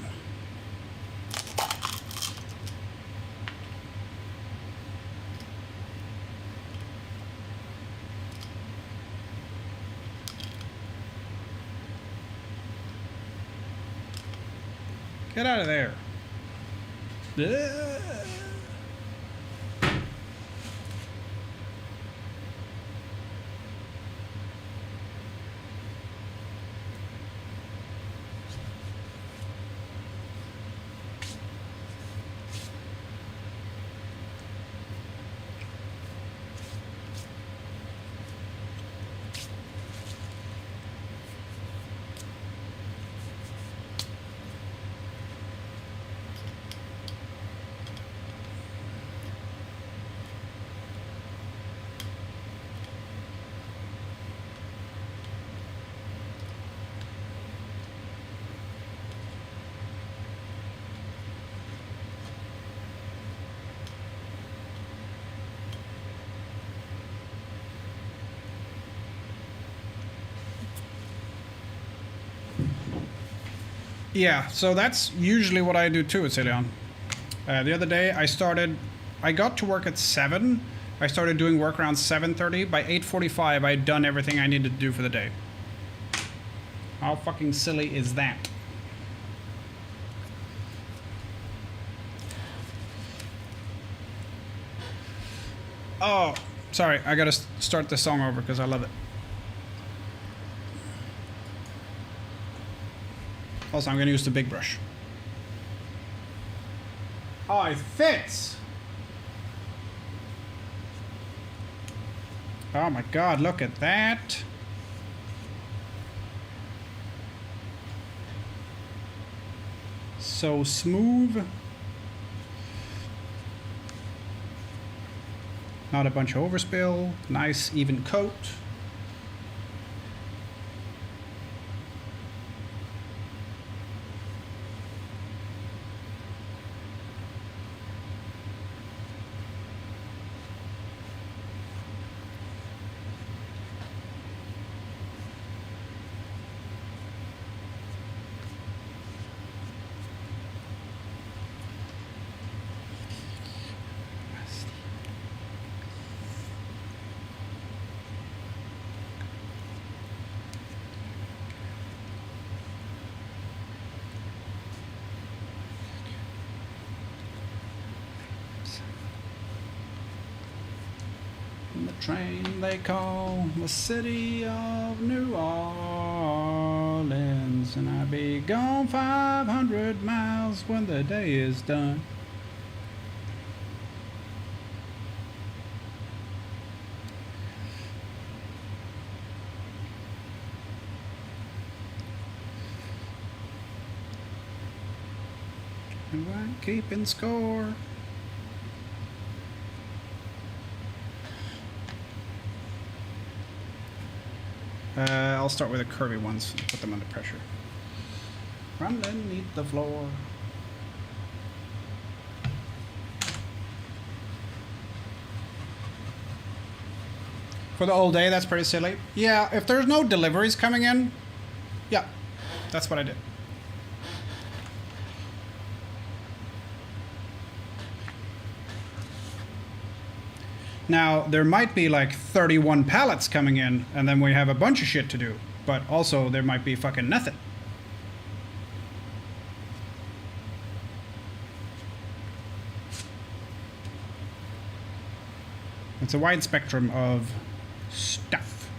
Get out of there. Yeah, so that's usually what I do too, Celion. The other day I got to work at 7. I started doing work around 7:30. By 8:45, I had done everything I needed to do for the day. How fucking silly is that? Oh, sorry, I gotta start the song over because I love it. Also, I'm gonna use the big brush. Oh, it fits! Oh my god, look at that! So smooth. Not a bunch of overspill. Nice even coat. The train they call the city of New Orleans, and I'll be gone 500 miles when the day is done. And I'm keeping score. I'll start with the curvy ones and put them under pressure. Run underneath the floor. For the whole day, that's pretty silly. Yeah, if there's no deliveries coming in, yeah, that's what I did. Now, there might be like 31 pallets coming in, and then we have a bunch of shit to do. But also, there might be fucking nothing. It's a wide spectrum of stuff.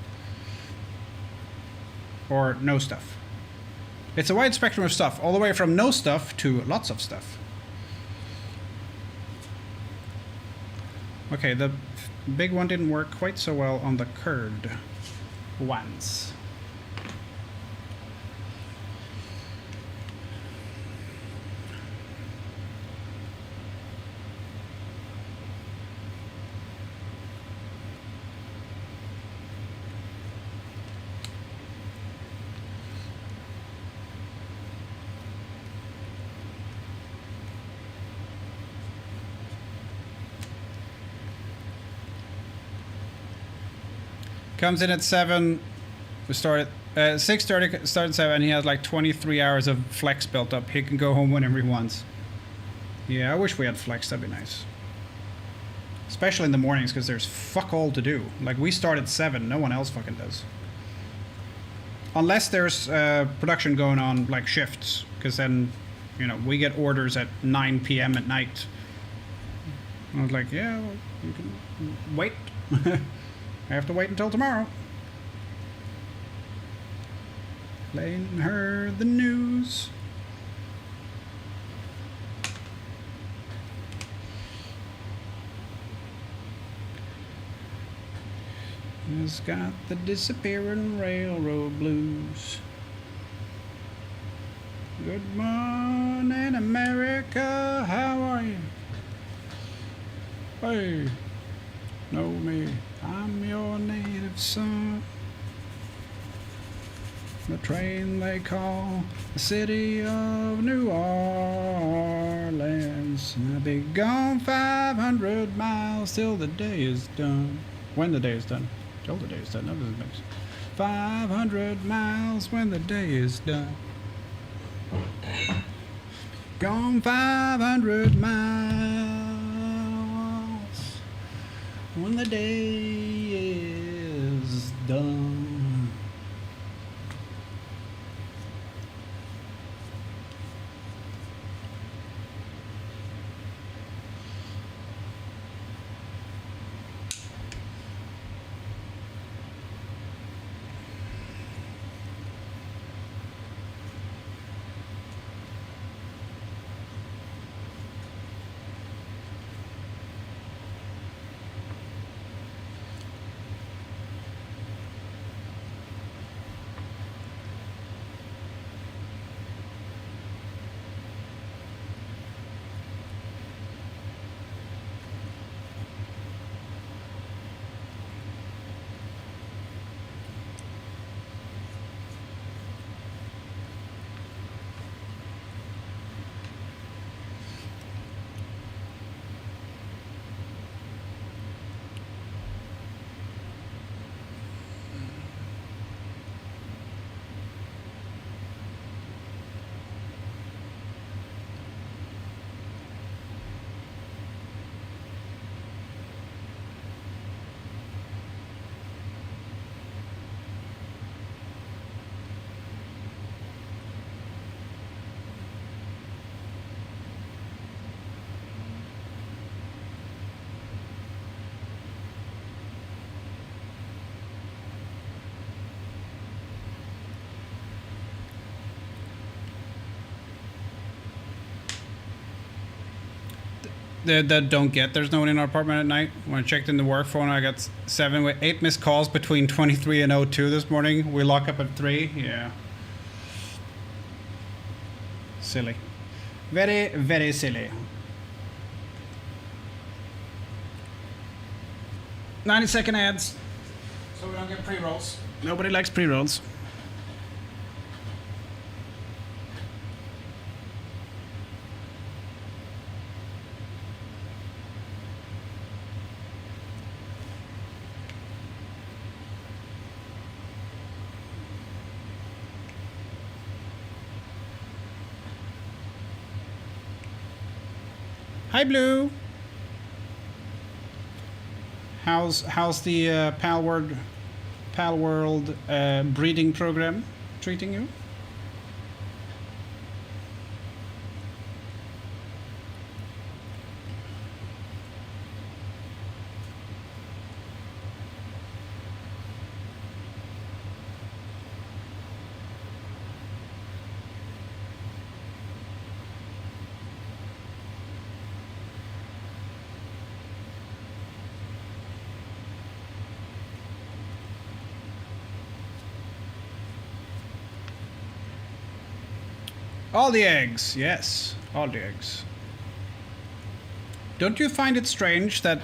Or no stuff. It's a wide spectrum of stuff, all the way from no stuff to lots of stuff. Okay, the big one didn't work quite so well on the curved ones. Comes in at 7. We start at 6:30. Start at 7. He has like 23 hours of flex built up. He can go home whenever he wants. Yeah, I wish we had flex. That'd be nice. Especially in the mornings, because there's fuck all to do. Like, we start at 7. No one else fucking does. Unless there's production going on, like shifts. Because then, you know, we get orders at 9 p.m. at night. I was like, yeah, well, you can wait. I have to wait until tomorrow. Playing her the news. It's got the disappearing railroad blues. Good morning, America. How are you? Hey, know me. I'm your native son. The train they call the city of New Orleans. I'll be gone 500 miles till the day is done. When the day is done. Till the day is done. That doesn't make sense. 500 miles when the day is done. Gone 500 miles when the day is done. That don't get there's no one in our apartment at night. When I checked in the work phone, I got 8 missed calls between 23 and 02 this morning. We lock up at 3. Yeah. Silly. Very, very silly. 90-second ads. So we don't get pre-rolls. Nobody likes pre-rolls. Hi, Blue. How's the Pal World breeding program treating you? All the eggs, yes, all the eggs. Don't you find it strange that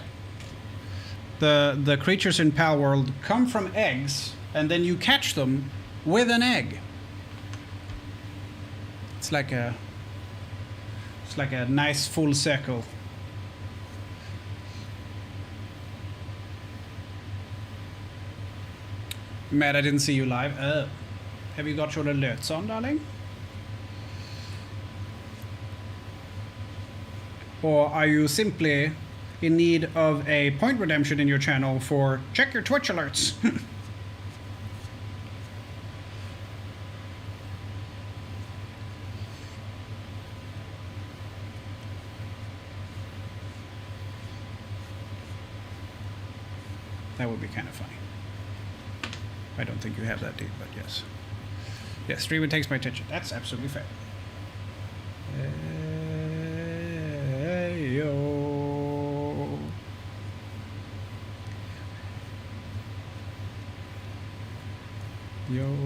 the creatures in Pal World come from eggs and then you catch them with an egg? It's like a nice full circle. Mad, I didn't see you live. Have you got your alerts on, darling? Or are you simply in need of a point redemption in your channel for check your Twitch alerts? That would be kind of funny. I don't think you have that deep, but yes. Yes, streaming takes my attention. That's absolutely fair. Hey, yo. Yo.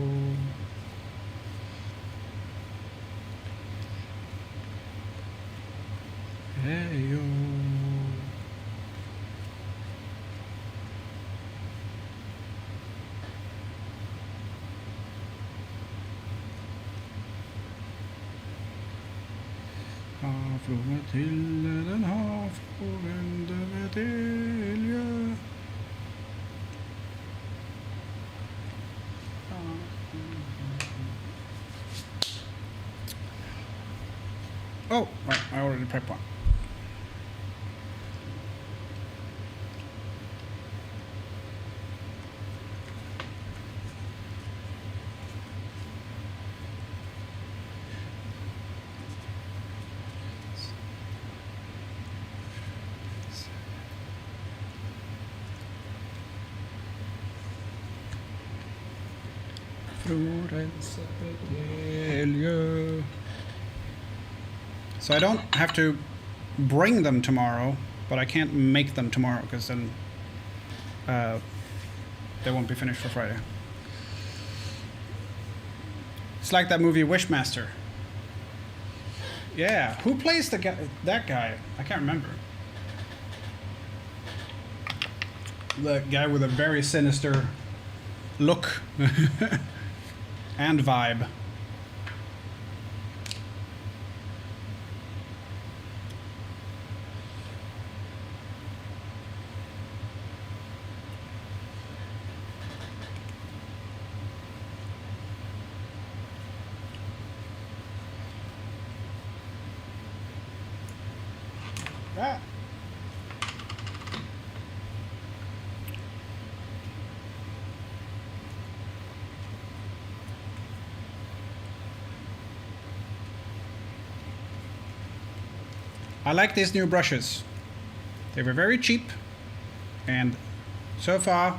Hey, yo. Havfrue Mathilde, den havfruende Mathilde. Oh, right, I already prepped one. So I don't have to bring them tomorrow, but I can't make them tomorrow because then they won't be finished for Friday. It's like that movie Wishmaster. Yeah, who plays the guy? That guy? I can't remember. The guy with a very sinister look and vibe. Ah. I like these new brushes. They were very cheap and so far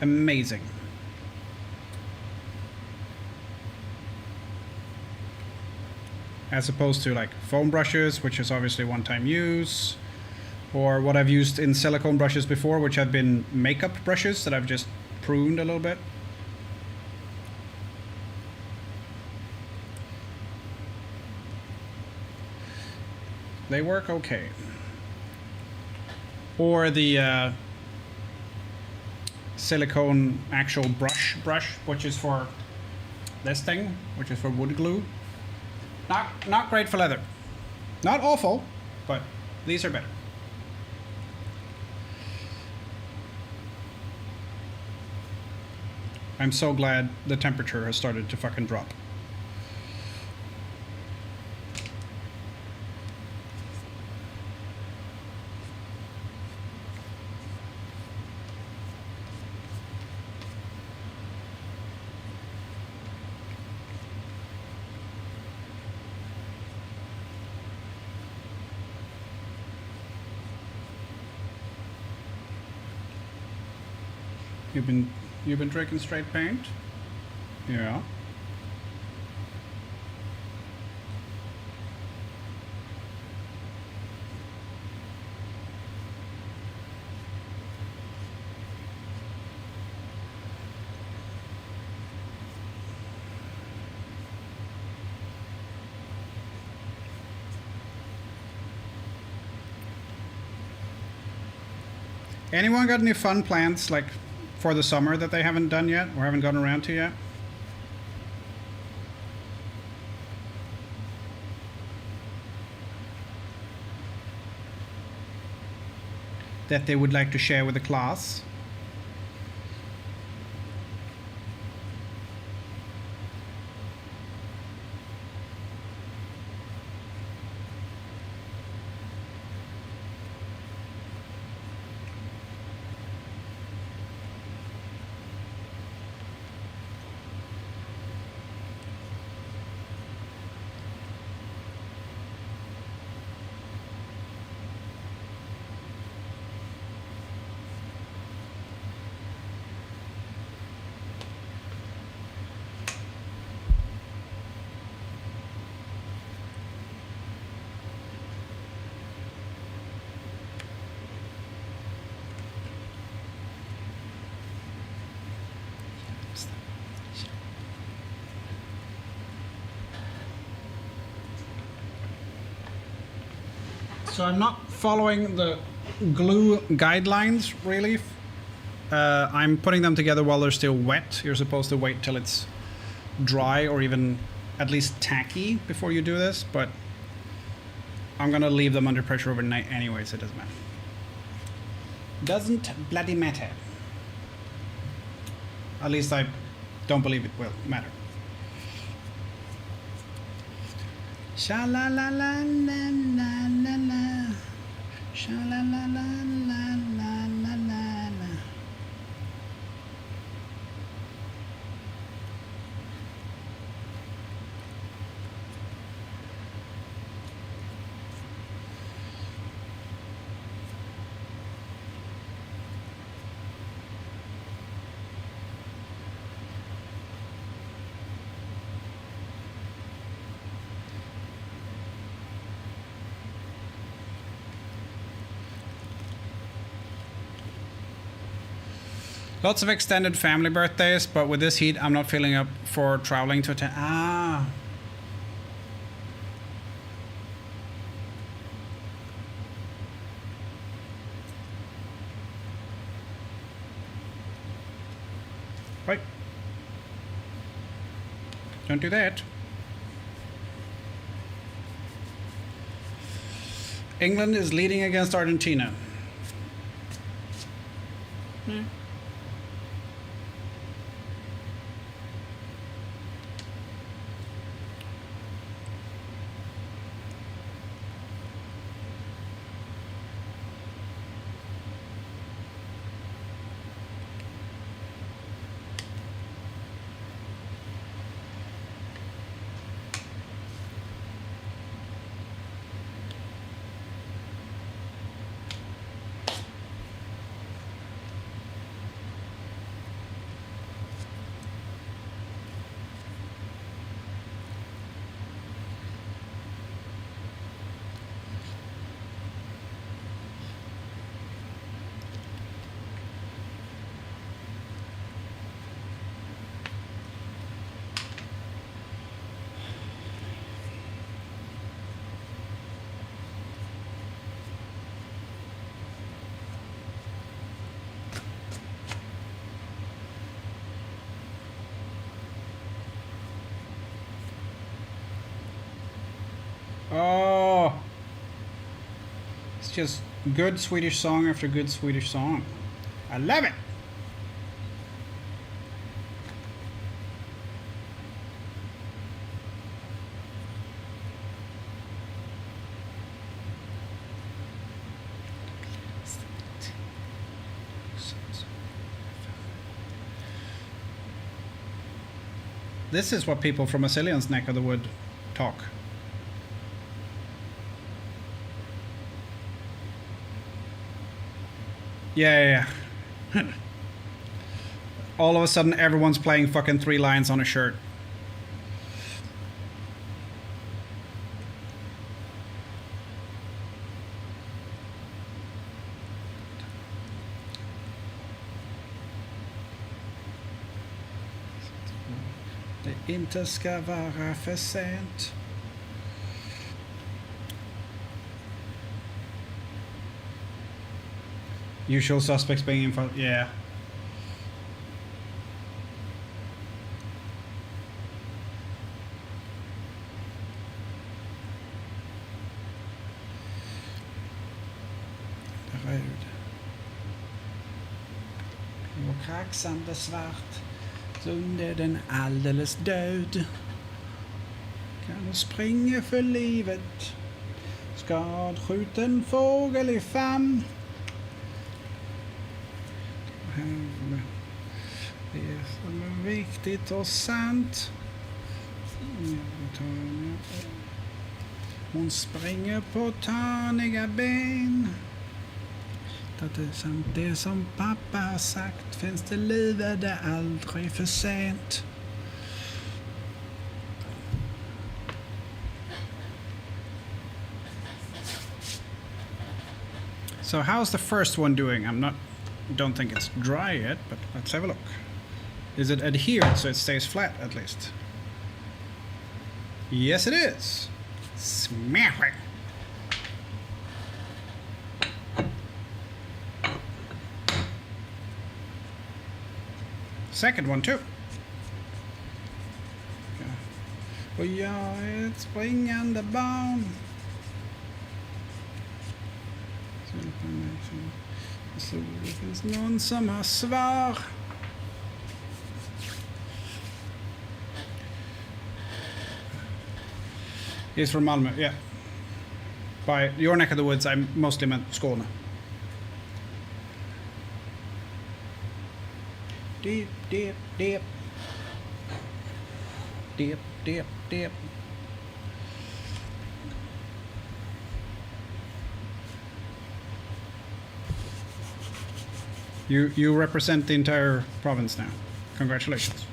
amazing. As opposed to like foam brushes, which is obviously one-time use, or what I've used in silicone brushes before, which have been makeup brushes that I've just pruned a little bit. They work okay. Or the silicone actual brush, which is for this thing, which is for wood glue. Not great for leather. Not awful, but these are better. I'm so glad the temperature has started to fucking drop. You've been drinking straight paint? Yeah. Anyone got any fun plans, like, for the summer that they haven't done yet or haven't gotten around to yet? That they would like to share with the class? So I'm not following the glue guidelines, really. I'm putting them together while they're still wet. You're supposed to wait till it's dry or even at least tacky before you do this, but I'm gonna leave them under pressure overnight anyways, it doesn't matter. Doesn't bloody matter. At least I don't believe it will matter. Sha la la la la la la la. Sha la la la la la la la la. Lots of extended family birthdays, but with this heat, I'm not feeling up for traveling to attend. Ah. Right. Don't do that. England is leading against Argentina. Oh, it's just good Swedish song after good Swedish song. I love it. This is what people from Massillion's neck of the wood talk. Yeah. all of a sudden everyone's playing fucking Three Lions on a Shirt. Det inte ska vara för sent. Usual suspects being in front. Yeah. Röd. Och kraxande svart. Under den alldeles död. Kan springa för livet. Skadskjuten fågel i famn. Det som är viktigt och sant. Hon springer på taniga ben. Det som pappa har sagt. Finns det liv är det aldrig för sent. So how's the first one doing? Don't think it's dry yet, but let's have a look. Is it adhered so it stays flat at least? Yes, it is. Smash it. Second one too. Och jag är ett springande barn. Så det finns någon som har svar. He's from Malmö, yeah. By your neck of the woods, I mostly meant Skåne. Deep, deep, deep. Deep, deep, deep. You represent the entire province now. Congratulations.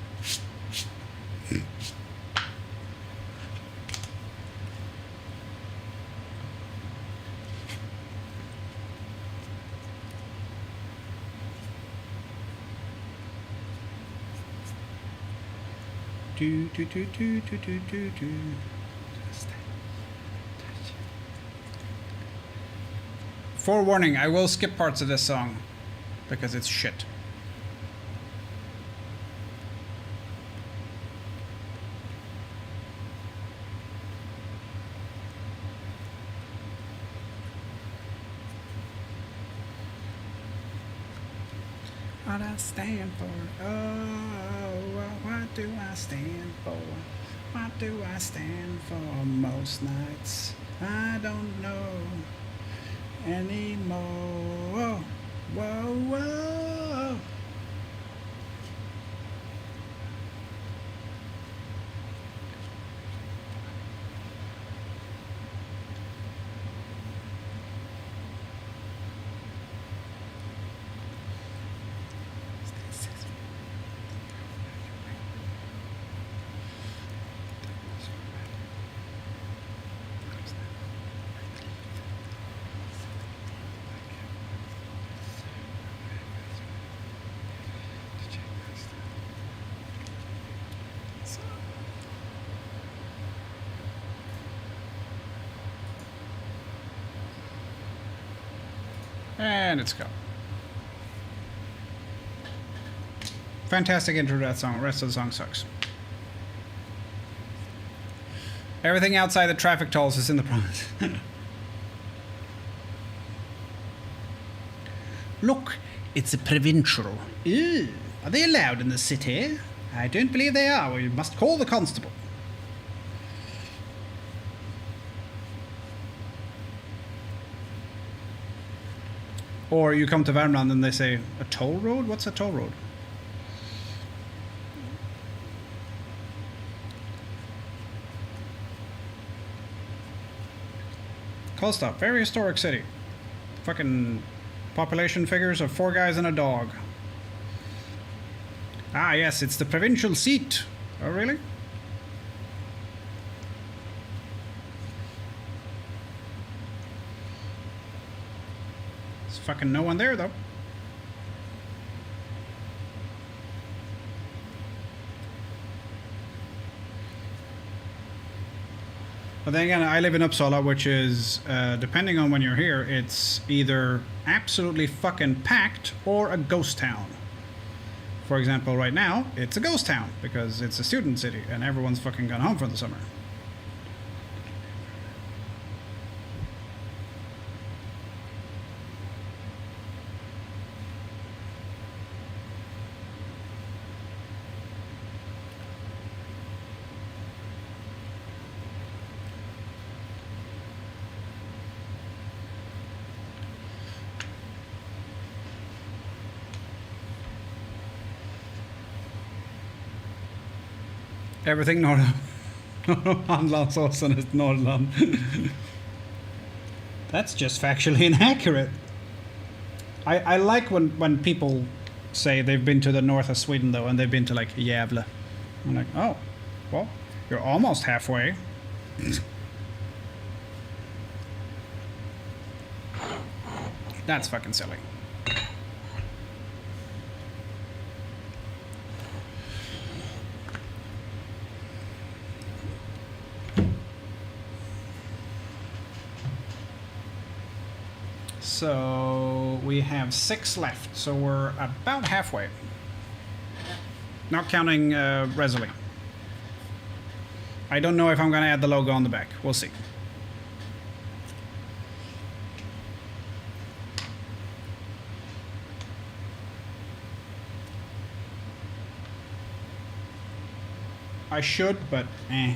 Forewarning, I will skip parts of this song because it's shit. What I stand for, oh, what do I stand for? What do I stand for most nights? I don't know anymore. Whoa, whoa. And it's gone. Fantastic intro to that song. The rest of the song sucks. Everything outside the traffic tolls is in the province. Look, it's a provincial. Ew, are they allowed in the city? I don't believe they are. We must call the constable. Or you come to Värmland and they say, a toll road? What's a toll road? Karlstad, very historic city. Fucking population figures of 4 guys and a dog. Ah, yes, it's the provincial seat. Oh, really? There's fucking no one there, though. But then again, I live in Uppsala, which is, depending on when you're here, it's either absolutely fucking packed or a ghost town. For example, right now, it's a ghost town because it's a student city and everyone's fucking gone home for the summer. Everything Norrlandsåsen is Norrland. That's just factually inaccurate. I like when people say they've been to the north of Sweden, though, and they've been to, like, Gävle. I'm like, oh, well, you're almost halfway. That's fucking silly. So we have 6 left, so we're about halfway. Not counting Resolute. I don't know if I'm gonna add the logo on the back. We'll see. I should, but eh.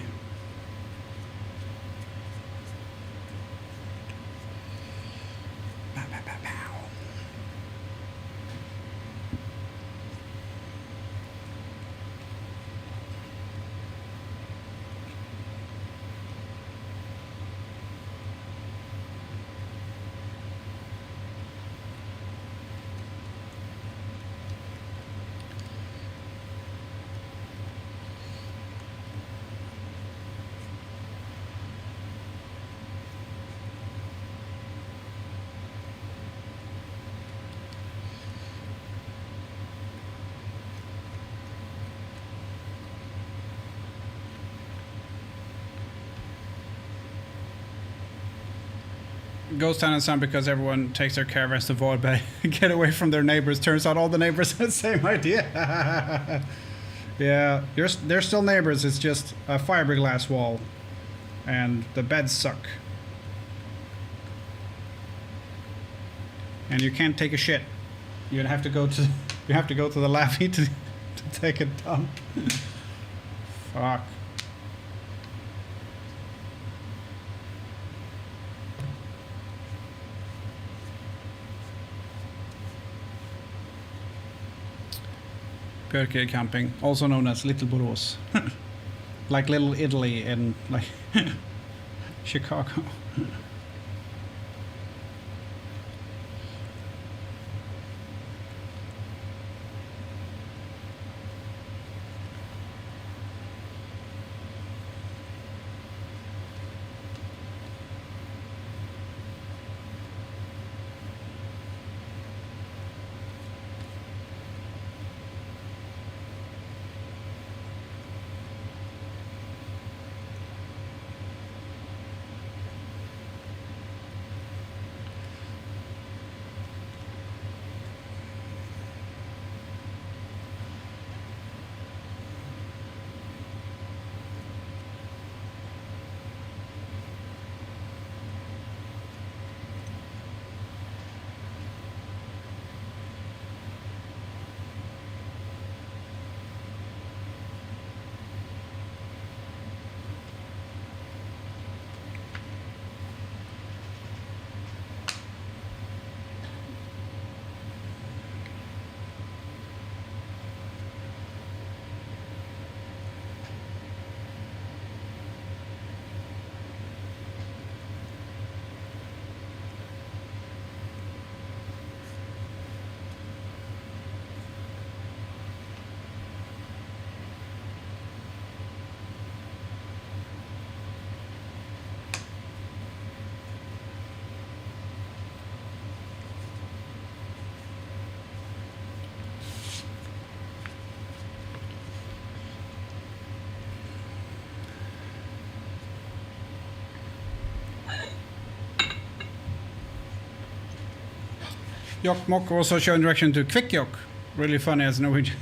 Ghost town and sun because everyone takes their caravans to Varberg, get away from their neighbors. Turns out all the neighbors have the same idea. Yeah, they're still neighbors. It's just a fiberglass wall, and the beds suck. And you can't take a shit. You have to go to the lavvy to take a dump. Fuck. Perkele camping, also known as Little Borås. Like Little Italy in, like, Chicago. Jokkmokk also showing direction to Kvikkjokk. Really funny as Norwegian.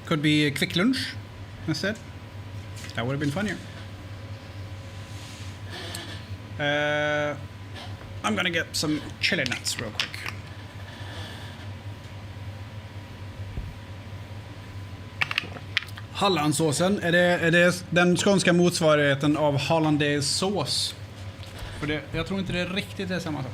Could be a quick lunch instead. That would have been funnier. I'm gonna get some chili nuts real quick. Hallandsåsen, är det den skånska motsvarigheten av hollandaisesås? För det, jag tror inte det riktigt är samma sak.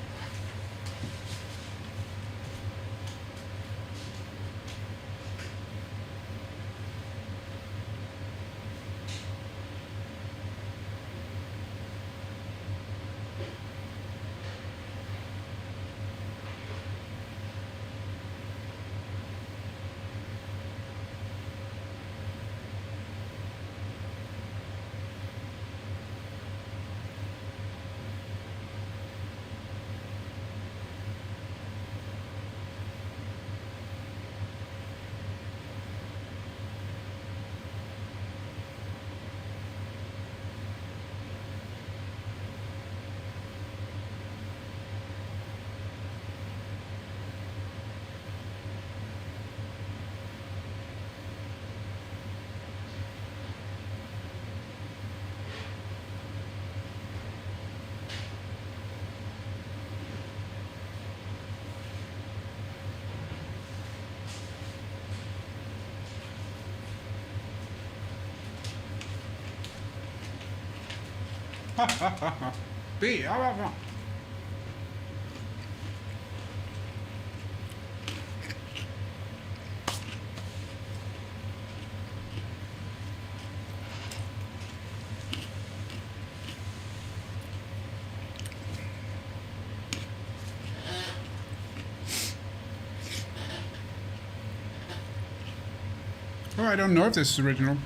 Oh, I don't know if this is original.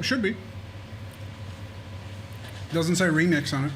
Should be. Doesn't say remix on it.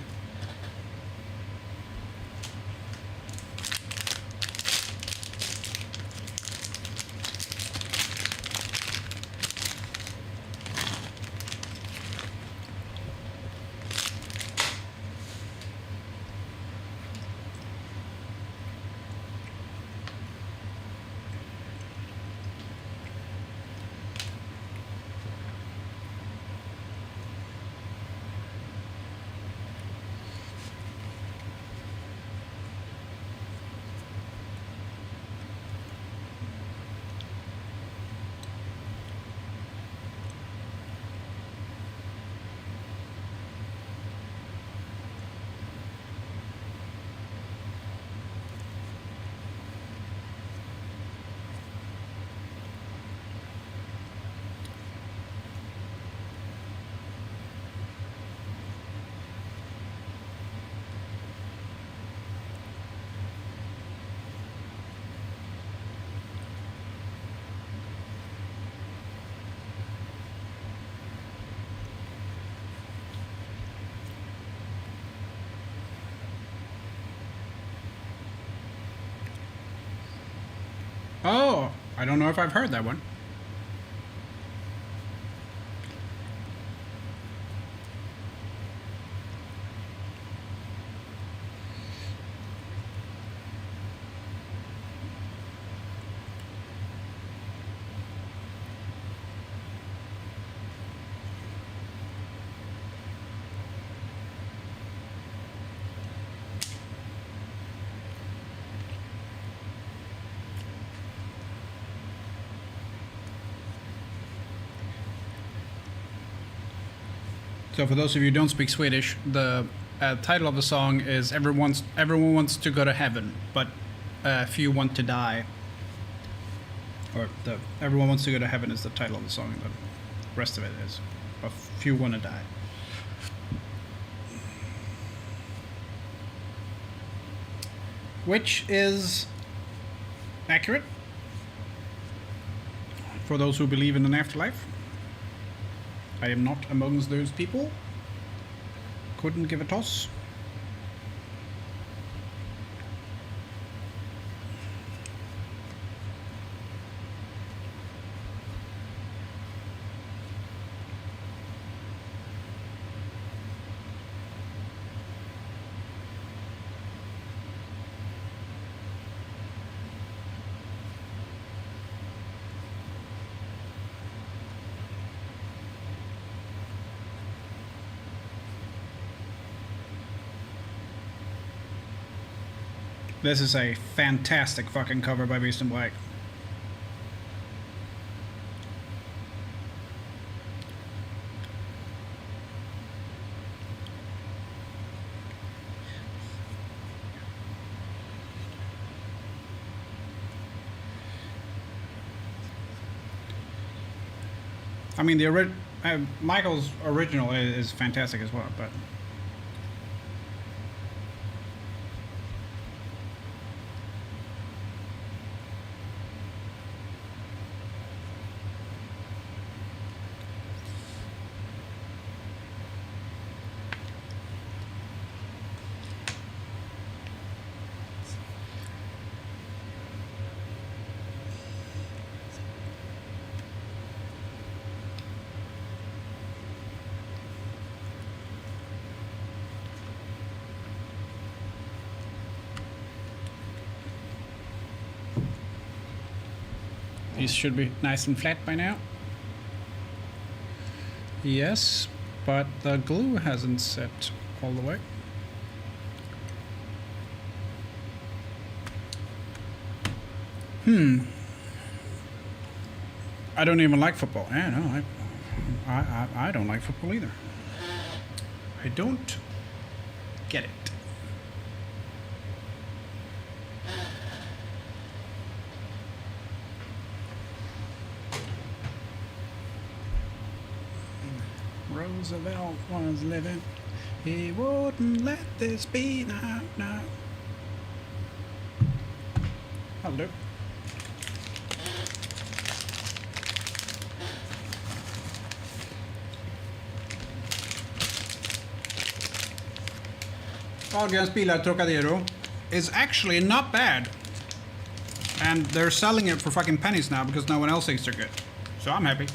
Oh, I don't know if I've heard that one. So for those of you who don't speak Swedish, the title of the song is Everyone Wants to Go to Heaven, but Few Want to Die. Or Everyone Wants to Go to Heaven is the title of the song, the rest of it is A Few Want to Die. Which is accurate for those who believe in an afterlife. I am not amongst those people. Couldn't give a toss. This is a fantastic fucking cover by Beast and Black. I mean, Michael's original is fantastic as well, but these should be nice and flat by now. Yes, but the glue hasn't set all the way. I don't even like football. Yeah, no, I don't like football either. I don't get it. Roosevelt was living. He wouldn't let this be now. No. That'll do. Ahlgrens Bilar Trocadero is actually not bad. And they're selling it for fucking pennies now because no one else thinks they're good. So I'm happy.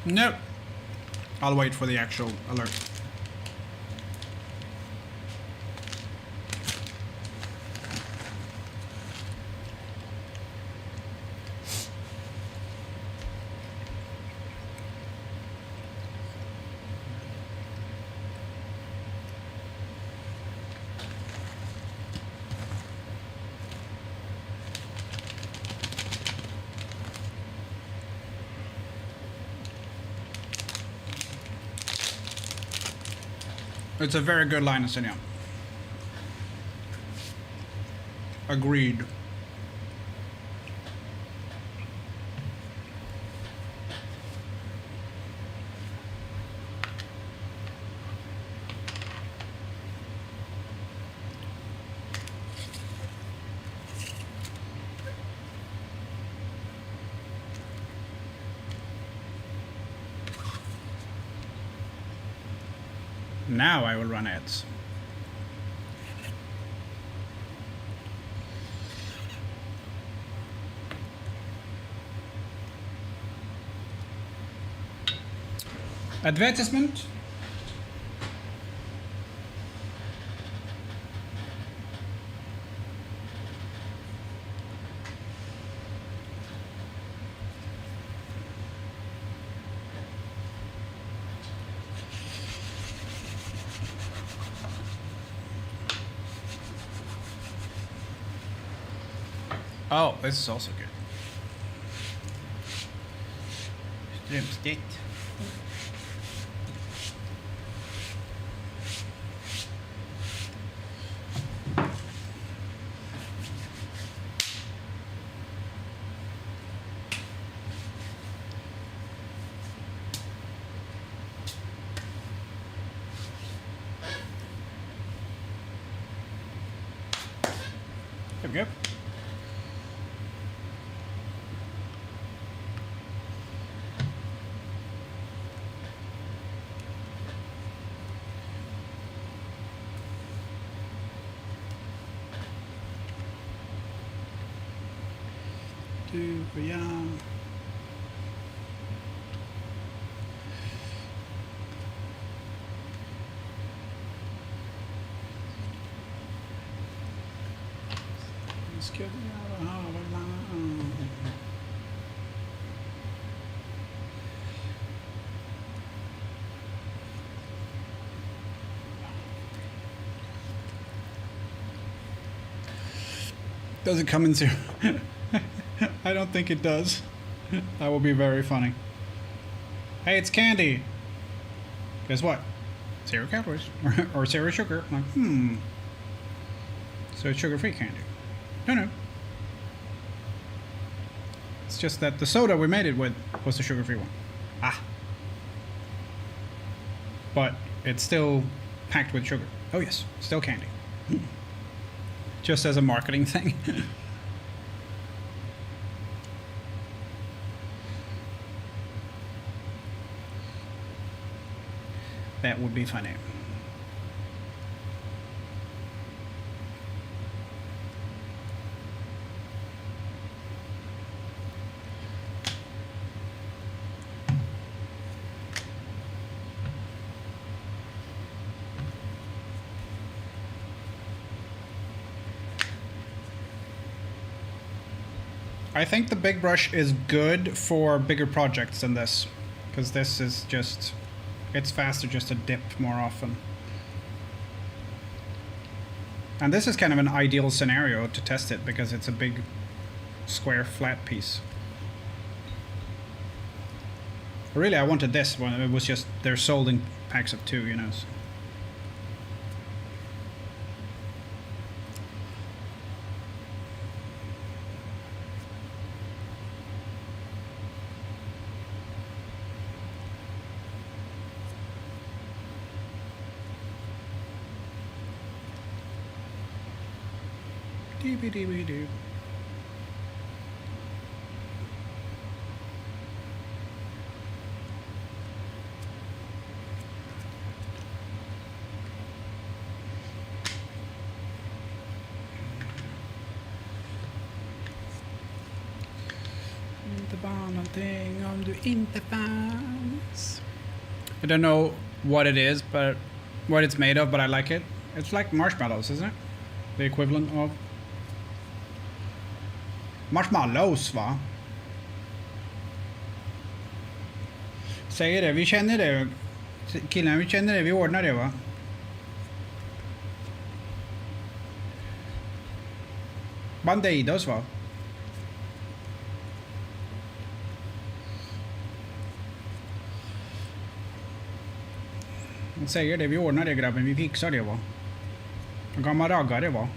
Nope. I'll wait for the actual alert. It's a very good line of Cineon. Agreed. Now I will run ads. Advertisement. Oh, this is also good. Strömstedt. There we go. Yeah. Just get me out of Haveland. Does it come in zero? I don't think it does. That will be very funny. Hey, it's candy. Guess what? 0 calories or 0 sugar. I'm like, so it's sugar-free candy. No. It's just that the soda we made it with was the sugar-free one. But it's still packed with sugar. Oh yes, still candy. Just as a marketing thing. That would be funny. I think the big brush is good for bigger projects than this, because this is just, it's faster just to dip more often. And this is kind of an ideal scenario to test it because it's a big square flat piece. Really, I wanted this one. It was just, they're sold in packs of 2, you know. So. Doo-be-doo-be-doo. Inte bara någonting om du inte fanns. I don't know what it is, but what it's made of, but I like it. It's like marshmallows, isn't it? The equivalent of marshmallows, va? Säger det, vi känner det. Killarna, vi känner det, vi ordnar det, va? Bandidos, va? Säger det, vi ordnar det, grabben, vi fixar det, va? Gammal raggare, va?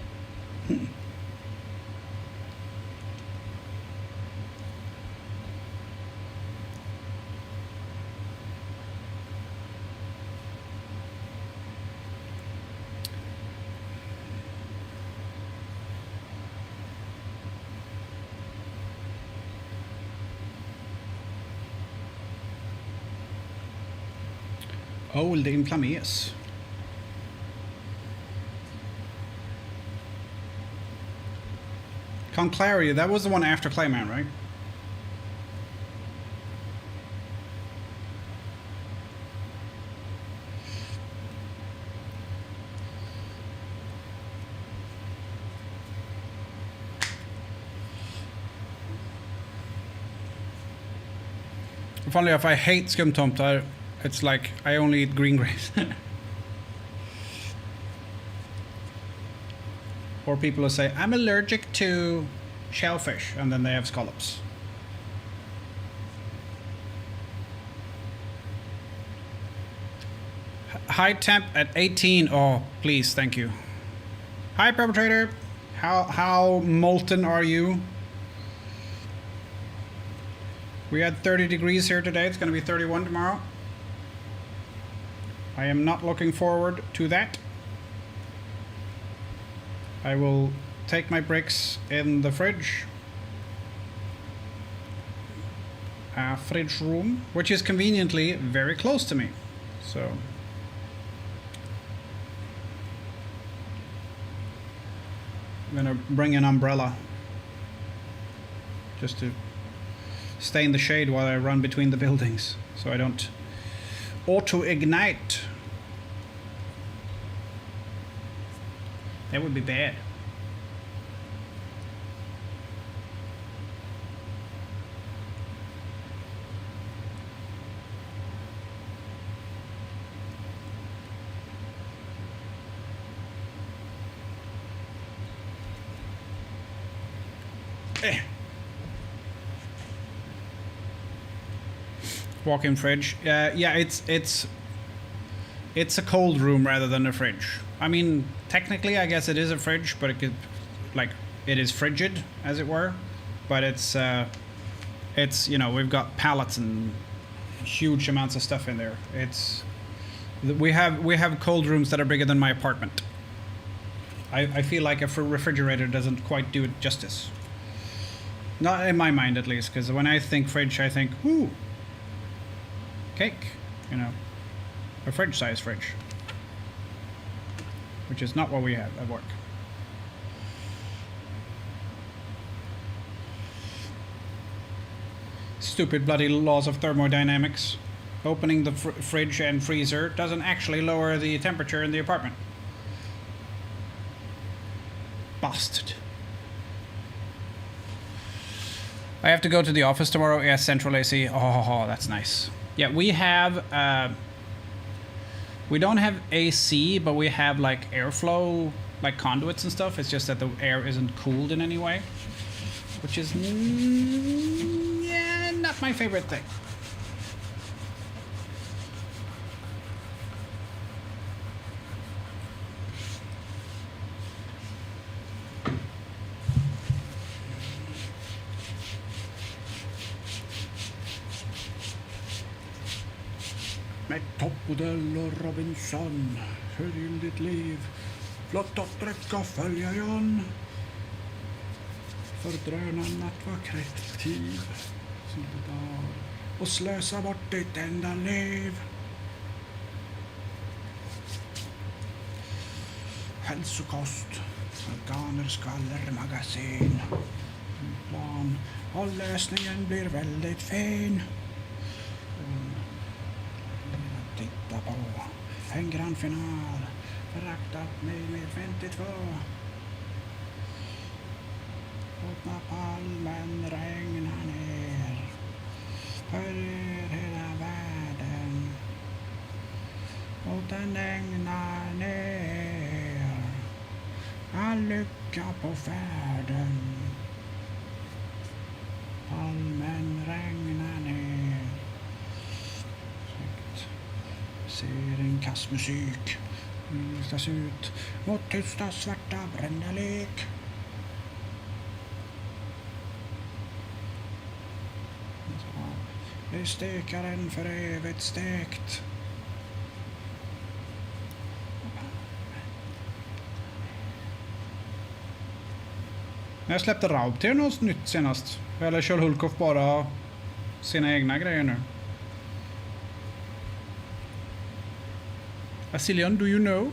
Old inflammes. Conclaria, that was the one after Clayman, right? Funnily enough, I hate skumtomtar. It's like I only eat green grapes. Or people who say, I'm allergic to shellfish, and then they have scallops. High temp at 18. Oh, please, thank you. Hi, perpetrator. How molten are you? We had 30 degrees here today. It's going to be 31 tomorrow. I am not looking forward to that. I will take my bricks in the fridge. Fridge room, which is conveniently very close to me. So I'm gonna bring an umbrella just to stay in the shade while I run between the buildings, so I don't auto-ignite. That would be bad. Walk-in fridge. Yeah, it's a cold room rather than a fridge. I mean, technically, I guess it is a fridge, but it could, like, it is frigid, as it were. But it's you know, we've got pallets and huge amounts of stuff in there. We have cold rooms that are bigger than my apartment. I feel like a refrigerator doesn't quite do it justice. Not in my mind, at least, because when I think fridge, I think, ooh, cake, you know, a fridge-sized fridge, which is not what we have at work. Stupid bloody laws of thermodynamics. Opening the fridge and freezer doesn't actually lower the temperature in the apartment. Bastard. I have to go to the office tomorrow. Yeah, central AC. Oh, that's nice. Yeah, we have... we don't have AC, but we have, like, airflow, like, conduits and stuff. It's just that the air isn't cooled in any way. Which is... yeah, not my favorite thing. Med toppmodell och Robinson, förgyll ditt liv. Flott att dricka följa John. Fördrönan att vara kreativ. Och slösa bort ditt enda liv. Hälsokost, organer, skvaller, magasin. Plan, och lösningen blir väldigt fin. Titta på en grand final. Föraktat mig med 52. Låt när palmen regna ner. För er hela världen. Låt den regna ner. All lycka på färden. Palmen regna ner. Ser en kassmusik lyftas ut mot tysta svarta brända lek. Är stekaren för evigt stekt? Jag släppte Raub till något nytt senast. Eller kör Hulkoff bara sina egna grejer nu? Asilion, do you know?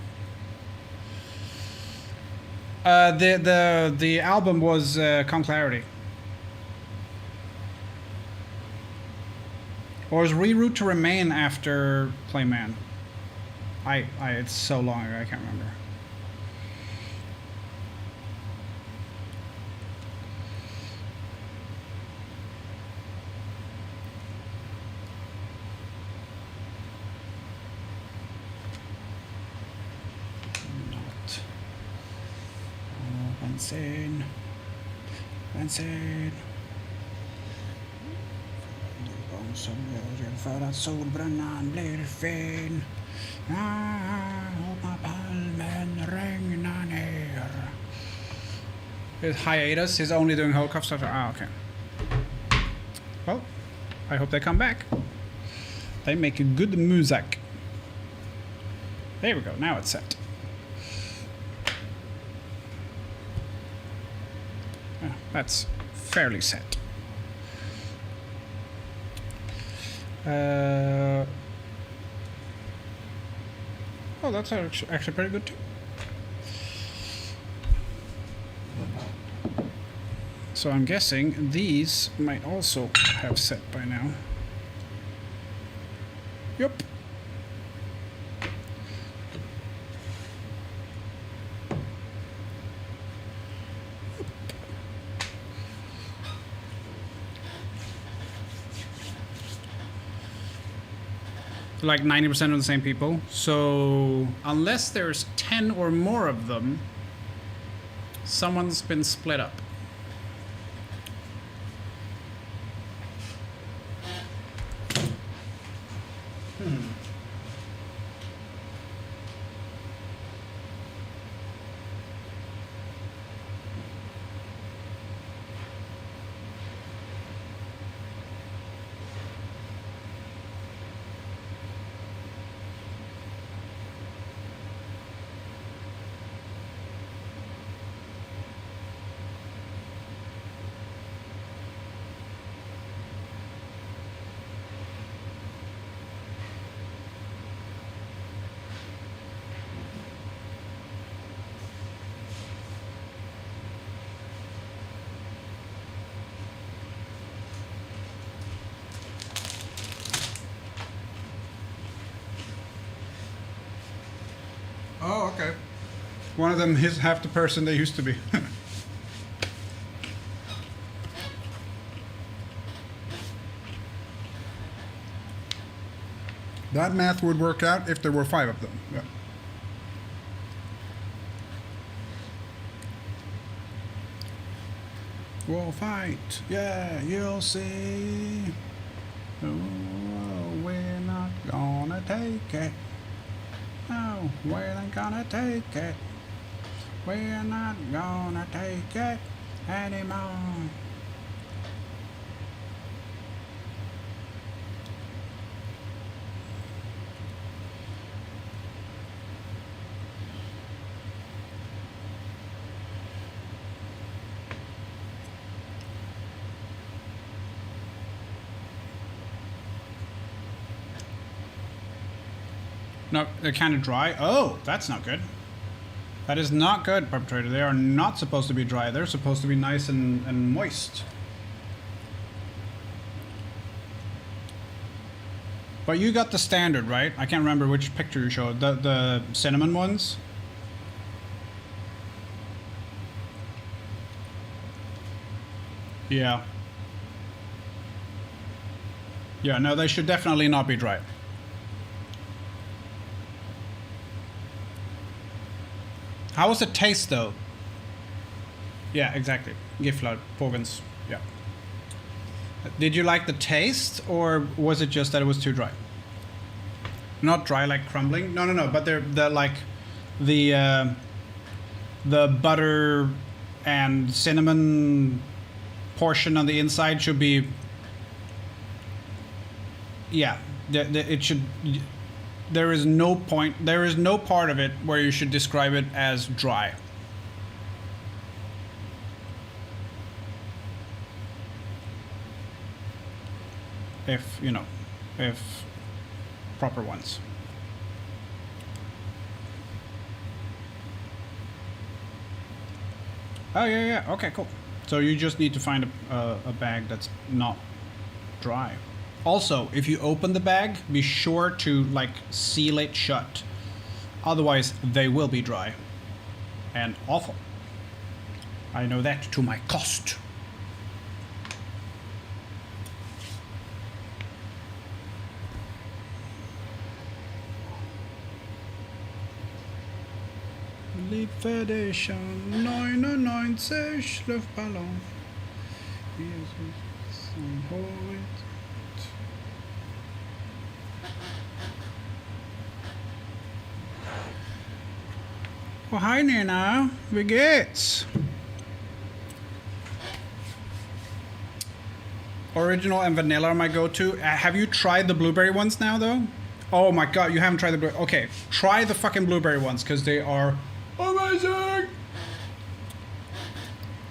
The album was Calm Clarity. Or is Reroute to Remain after Playman? It's so long ago, I can't remember. Bensin. Någon som gör för att solbrännan blir fin. Låt palmen regna ner. His hiatus is only doing Holocaust stuff. Okay. Well, I hope they come back. They make a good music. There we go. Now it's set. That's fairly set. Oh, that's actually pretty good too. So I'm guessing these might also have set by now. Yep. Like 90% of the same people. So unless there's 10 or more of them, someone's been split up. Oh, okay. One of them is half the person they used to be. That math would work out if there were 5 of them. Yeah. We'll fight. Yeah, you'll see. Oh, we're not gonna take it. No, we're not gonna take it. We're not gonna take it anymore. No, they're kind of dry. Oh, that's not good. That is not good, Perpetrator. They are not supposed to be dry. They're supposed to be nice and moist. But you got the standard, right? I can't remember which picture you showed. The cinnamon ones? Yeah. Yeah, no, they should definitely not be dry. How was the taste, though? Yeah, exactly. Giflad, Pågens. Yeah. Did you like the taste, or was it just that it was too dry? Not dry like crumbling. No. But they're like the butter and cinnamon portion on the inside should be. Yeah, it should. There is no point. There is no part of it where you should describe it as dry. If you know, if proper ones. Oh yeah. Okay, cool. So you just need to find a bag that's not dry. Also, if you open the bag, be sure to like seal it shut. Otherwise, they will be dry and awful. I know that to my cost. Livfederation 99 luftballong. Jesus som håret. Oh, hi Nina, wie geht's? Original and vanilla are my go-to. Have you tried the blueberry ones now, though? Oh my god, you haven't tried the blueberry. Okay, try the fucking blueberry ones, because they are amazing!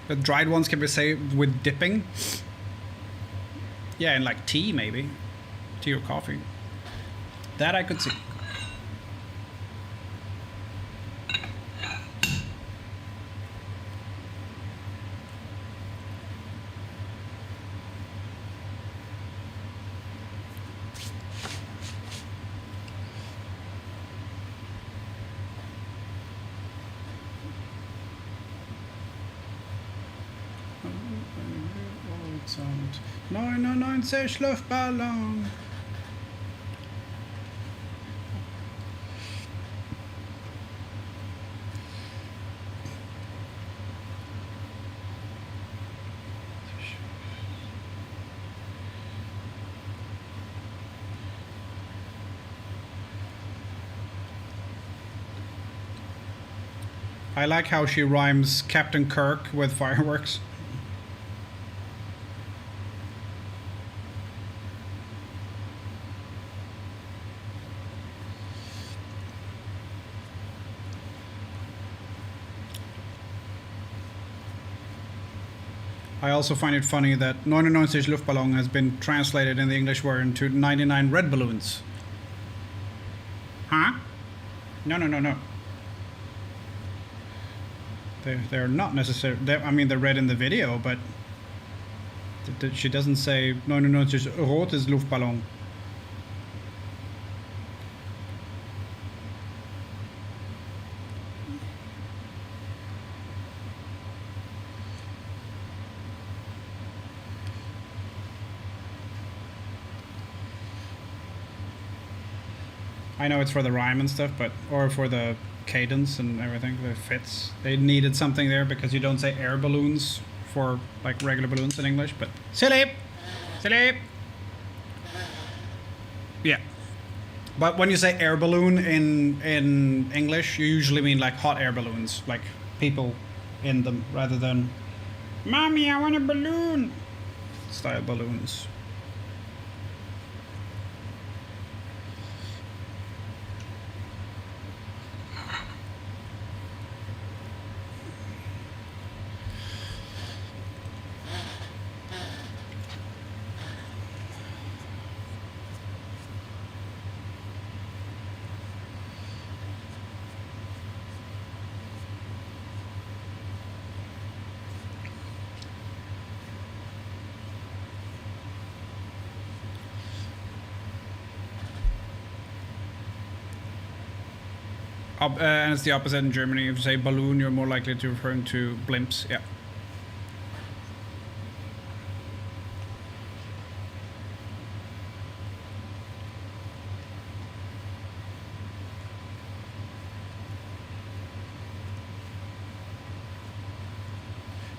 The dried ones can be saved with dipping. Yeah, in like tea, maybe. Tea or coffee. That I could see. Horizont 99 Luftballon. I like how she rhymes Captain Kirk with fireworks. I also find it funny that 99 Luftballon has been translated in the English word into 99 red balloons. Huh? No. They're not necessarily. I mean, they're red in the video, but she doesn't say 99 rotes Luftballon. I know it's for the rhyme and stuff, but or for the cadence and everything that fits. They needed something there because you don't say air balloons for like regular balloons in English, but silly. Yeah. But when you say air balloon in English, you usually mean like hot air balloons, like people in them, rather than "Mommy, I want a balloon" style balloons. And it's the opposite in Germany. If you say balloon, you're more likely to referring to blimps. Yeah.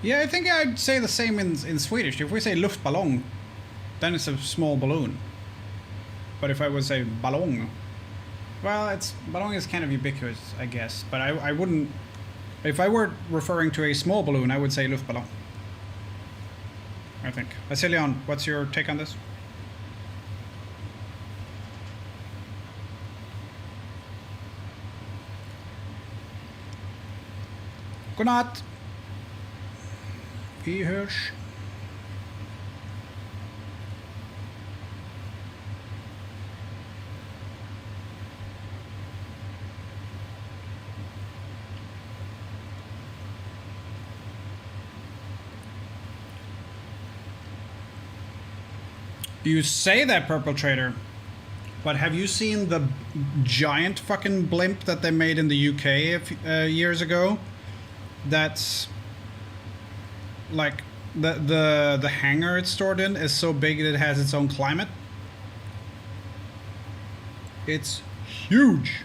Yeah, I think I'd say the same in Swedish. If we say Luftballon, then it's a small balloon. But if I would say ballong, well, ballong is kind of ubiquitous, I guess. But I wouldn't. If I were referring to a small balloon, I would say Luftballon. I think. Vasilian, what's your take on this? Good night. Vi hörs. You say that, Purple Trader, but have you seen the giant fucking blimp that they made in the UK years ago? That's like the hangar it's stored in is so big that it has its own climate. It's huge.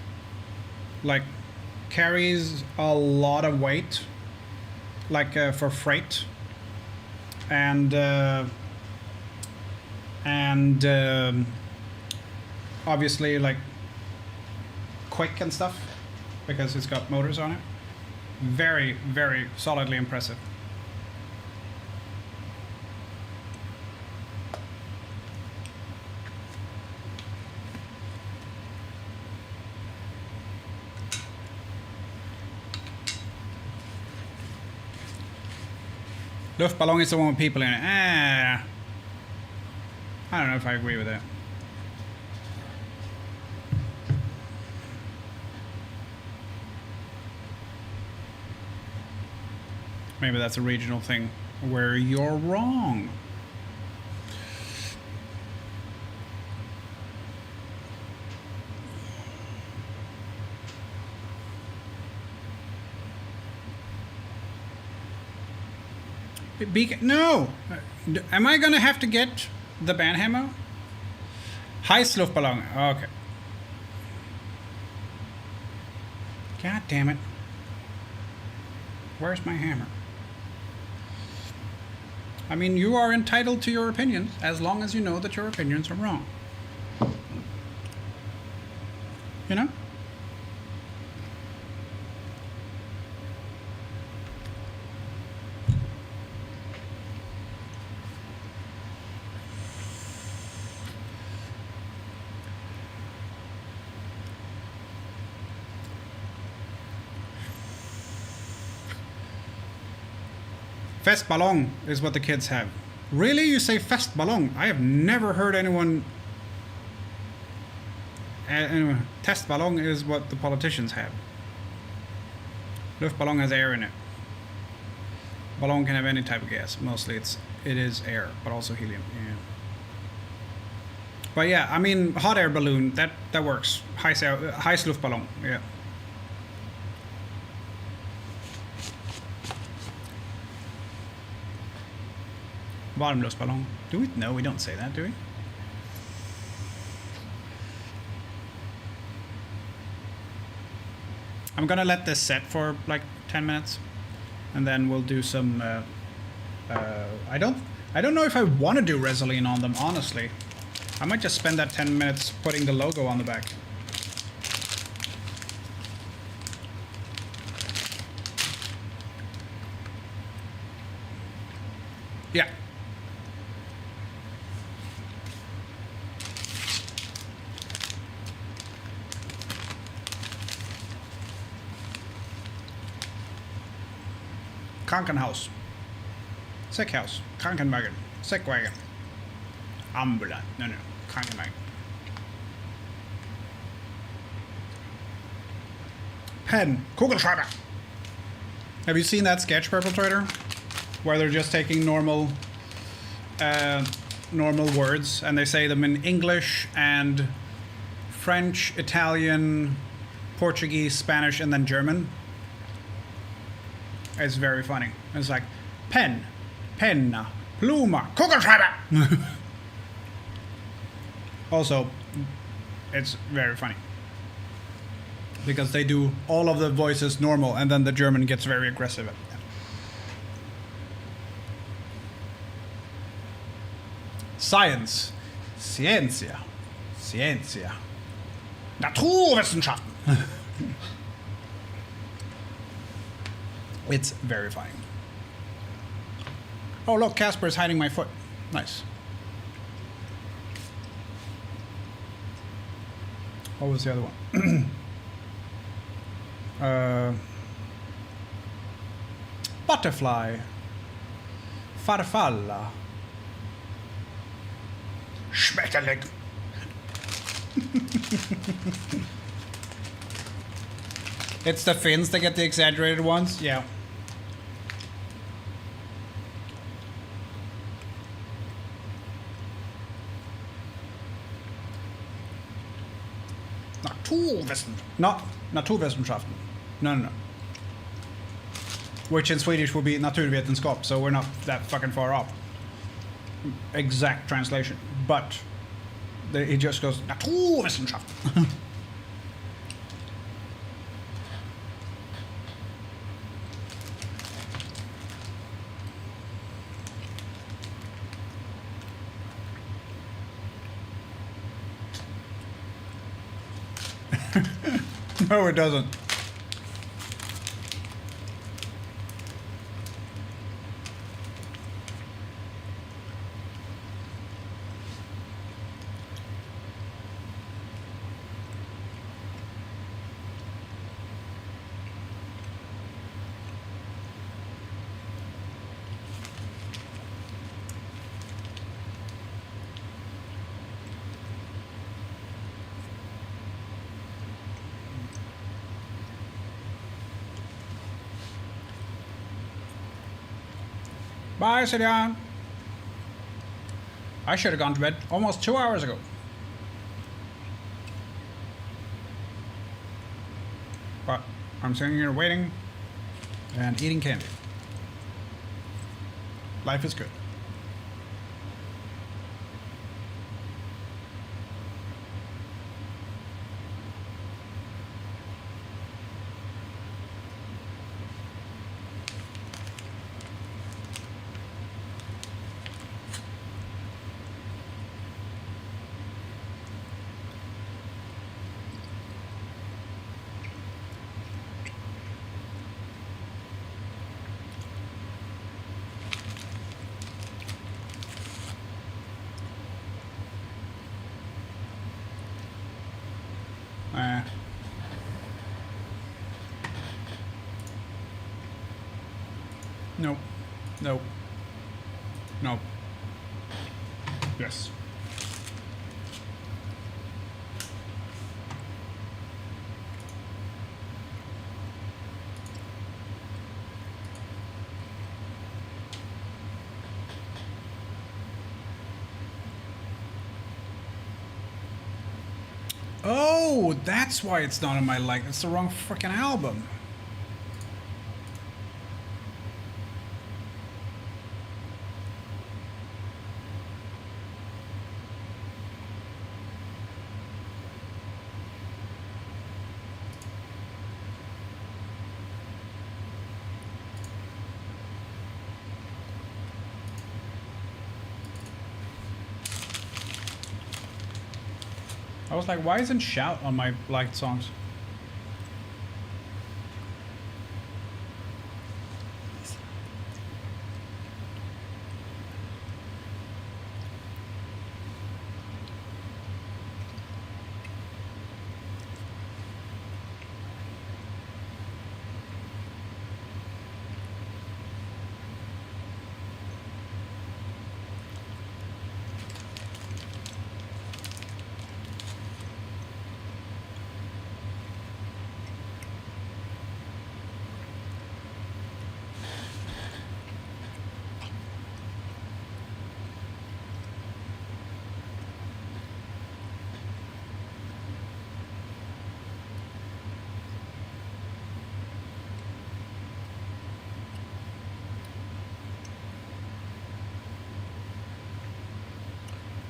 Like carries a lot of weight, like for freight, and obviously like quick and stuff because it's got motors on it. Very, very solidly impressive. Luftballon is the one with people in it. I don't know if I agree with that. Maybe that's a regional thing where you're wrong. No! Am I gonna have to get the Banhammer? Heiß Luftballon. Okay. God damn it. Where's my hammer? I mean, you are entitled to your opinions as long as you know that your opinions are wrong. You know? Festballon is what the kids have. Really? You say Festballon? I have never heard anyone... Anyway, Testballon is what the politicians have. Luftballon has air in it. Ballon can have any type of gas. Mostly it is air, but also helium. Yeah. But yeah, I mean, hot air balloon, that works. Heißluftballon, yeah. Warmluftballon. Do we? No, we don't say that, do we? I'm gonna let this set for like 10 minutes, and then we'll do some. I don't know if I want to do Resolene on them, honestly. I might just spend that 10 minutes putting the logo on the back. Yeah. Krankenhaus. Säckhaus. Krankenwagen. Säckwagen. Ambulant. No. Krankenwagen. Pen. Kugelschreiber. Have you seen that sketch, Purple Trader? Where they're just taking normal words and they say them in English and French, Italian, Portuguese, Spanish, and then German. It's very funny. It's like pen, penna, pluma, Kugelschreiber. Also, it's very funny because they do all of the voices normal, and then the German gets very aggressive at that. Science, Ciencia, Ciencia, Naturwissenschaften. It's very funny. Oh look, Casper is hiding my foot. Nice. What was the other one? Butterfly. Farfalla. Schmetterling. It's the Finns that get the exaggerated ones? Yeah. Naturwissenschaften. No. Which in Swedish would be naturvetenskap, so we're not that fucking far off. Exact translation. But he just goes, Naturwissenschaften. No, it doesn't. Bye, Sidian. I should have gone to bed almost 2 hours ago. But I'm sitting here waiting and eating candy. Life is good. Nope. Nope. Nope. Yes. Oh, that's why it's not on my like. It's the wrong freaking album. I was like, why isn't Shout on my liked songs?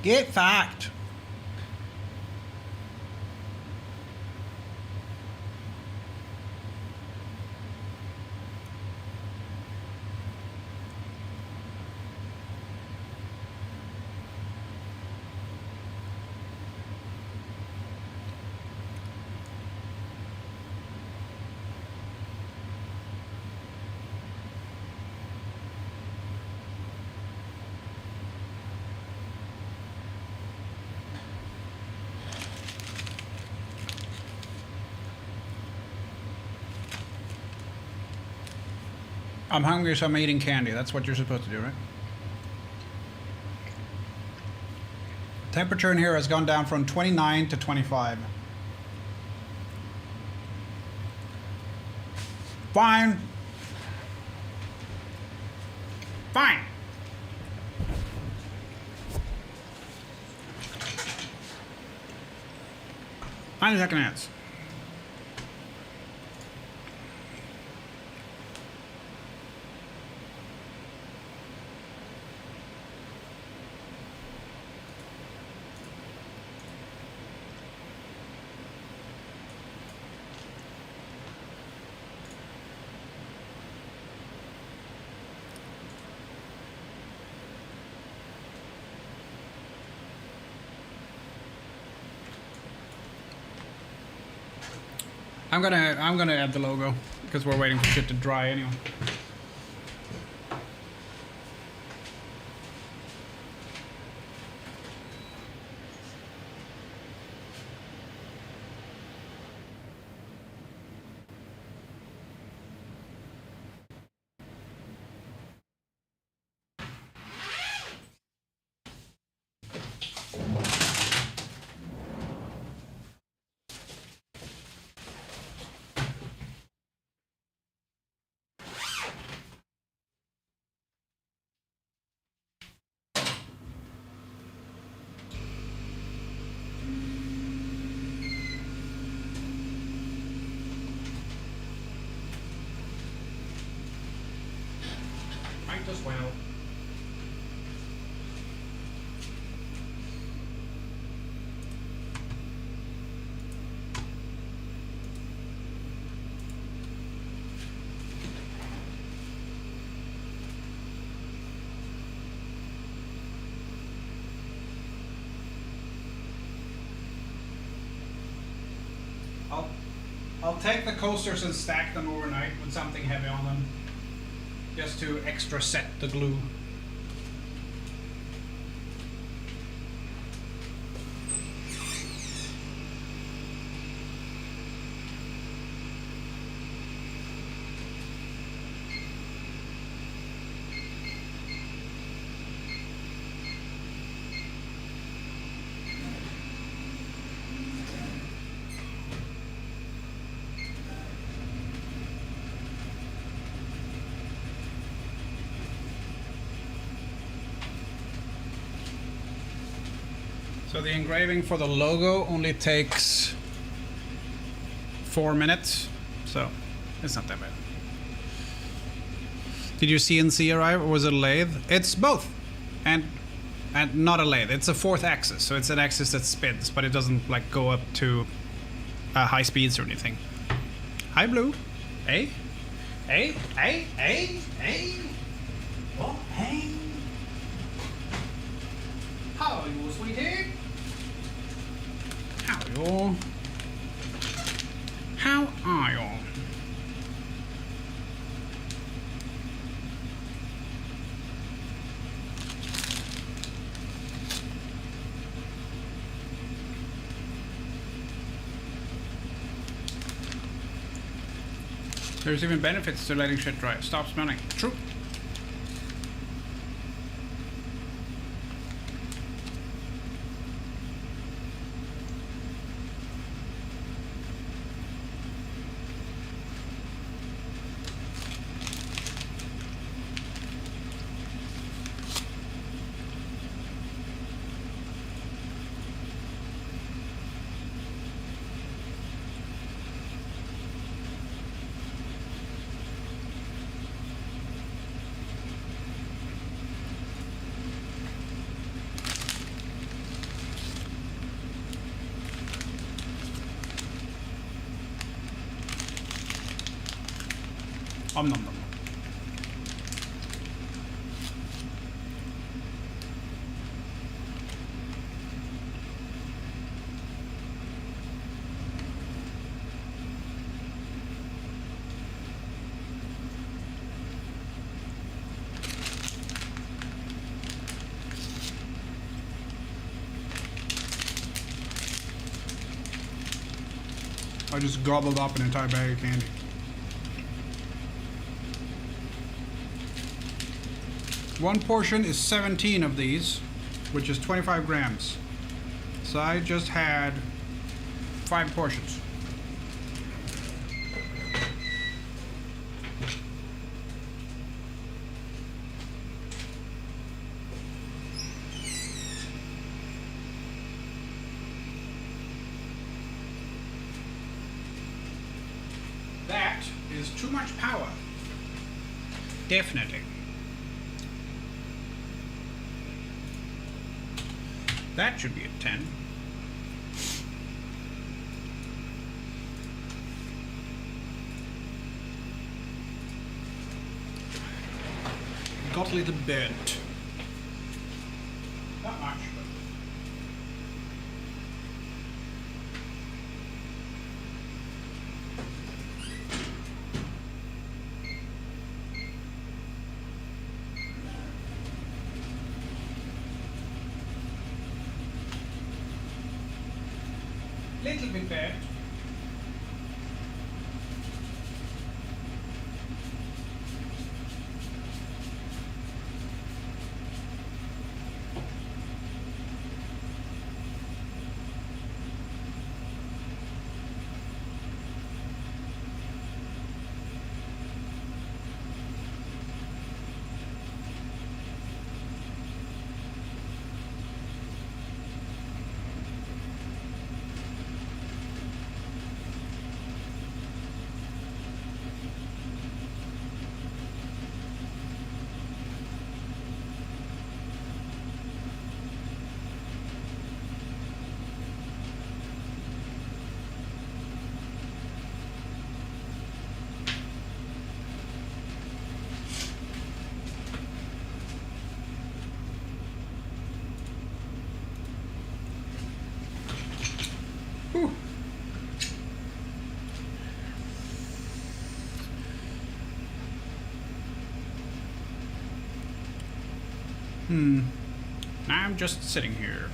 Get fucked. I'm hungry, so I'm eating candy. That's what you're supposed to do, right? Temperature in here has gone down from 29 to 25. Fine. Fine. I'm second ants. I'm gonna add the logo because we're waiting for shit to dry anyway. Might as well. I'll take the coasters and stack them overnight with something heavy on them, just to extra set the glue. So the engraving for the logo only takes 4 minutes, so it's not that bad. Did you CNC arrive or was it a lathe? It's both, and not a lathe. It's a fourth axis, so it's an axis that spins, but it doesn't like go up to high speeds or anything. Hi, Blue. Hey, hey, hey, hey, hey. Oh, hey. How are you, sweetie? How are you? How are you? There's even benefits to letting shit dry. Stop smelling. True. Nom nom nom. I just gobbled up an entire bag of candy. One portion is 17 of these, which is 25 grams. So I just had 5 portions. That is too much power. Definitely. That should be a 10. Got a little burnt. Not much, but... little bit bad. Whew. I'm just sitting here.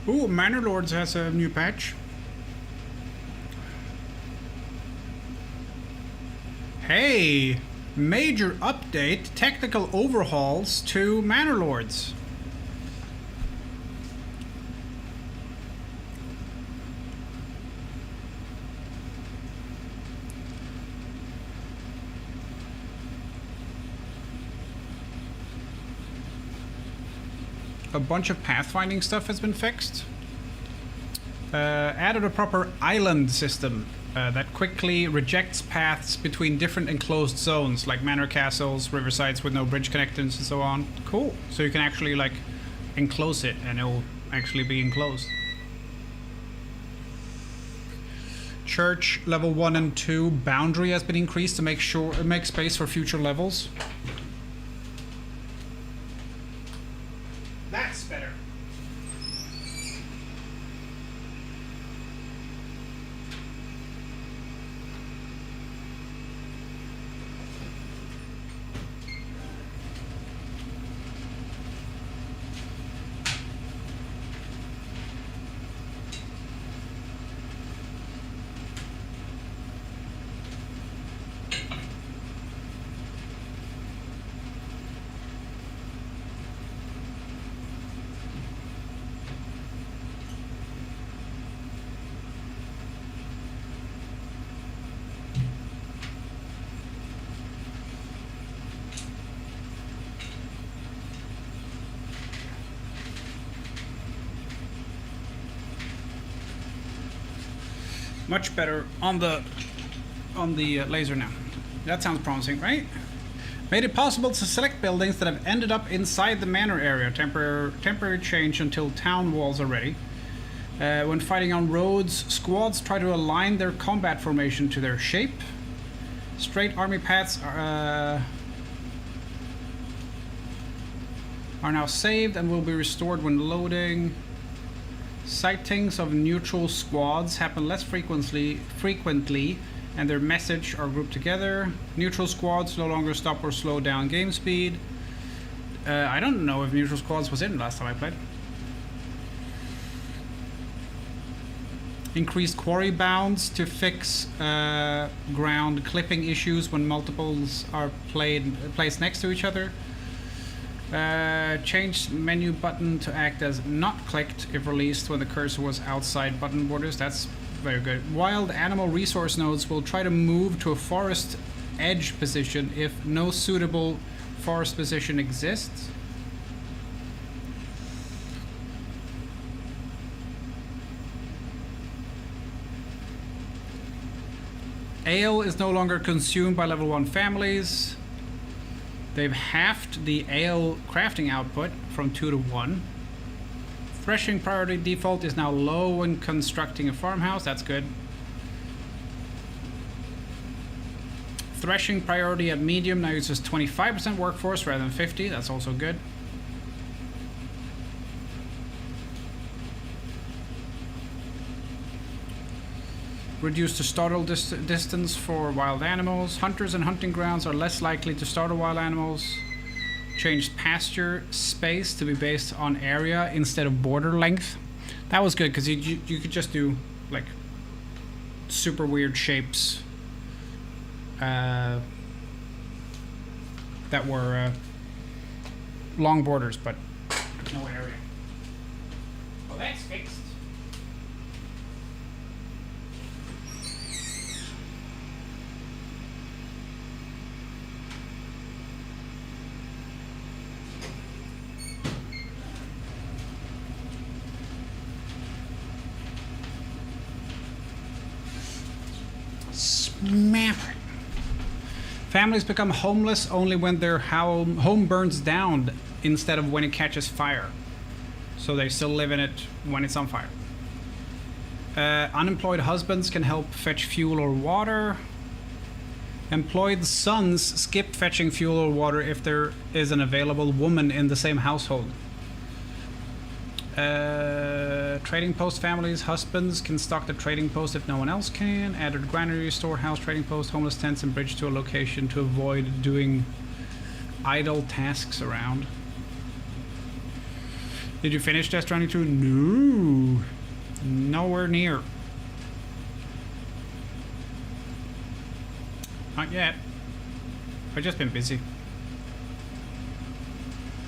Ooh, Manor Lords has a new patch. Hey, major update, technical overhauls to Manor Lords. A bunch of pathfinding stuff has been fixed. Added a proper island system that quickly rejects paths between different enclosed zones, like manor castles, riversides with no bridge connections, and so on. Cool. So you can actually like enclose it, and it will actually be enclosed. Church level 1 and 2 boundary has been increased to make space for future levels. That's better. Much better on the laser now. That sounds promising, right? Made it possible to select buildings that have ended up inside the manor area. Temporary change until town walls are ready. When fighting on roads, squads try to align their combat formation to their shape. Straight army paths are now saved and will be restored when loading. Sightings of neutral squads happen less frequently, and their message are grouped together. Neutral squads no longer stop or slow down game speed. I don't know if neutral squads was in last time I played. Increased quarry bounds to fix ground clipping issues when multiples are placed next to each other. Changed menu button to act as not clicked if released when the cursor was outside button borders. That's very good. Wild animal resource nodes will try to move to a forest edge position if no suitable forest position exists. Ale is no longer consumed by level 1 families. They've halved the ale crafting output from 2 to 1. Threshing priority default is now low when constructing a farmhouse. That's good. Threshing priority at medium now uses 25% workforce rather than 50. That's also good. Reduced the startle distance for wild animals. Hunters and hunting grounds are less likely to startle wild animals. Changed pasture space to be based on area instead of border length. That was good because you could just do like super weird shapes that were long borders, but no area. Well, that's fixed. Families become homeless only when their home burns down instead of when it catches fire. So they still live in it when it's on fire. Unemployed husbands can help fetch fuel or water. Employed sons skip fetching fuel or water if there is an available woman in the same household. Trading post families, husbands can stock the trading post if no one else can. Added granary, storehouse, trading post, homeless tents, and bridge to a location to avoid doing idle tasks around. Did you finish Death Stranding 2? No. Nowhere near. Not yet. I've just been busy.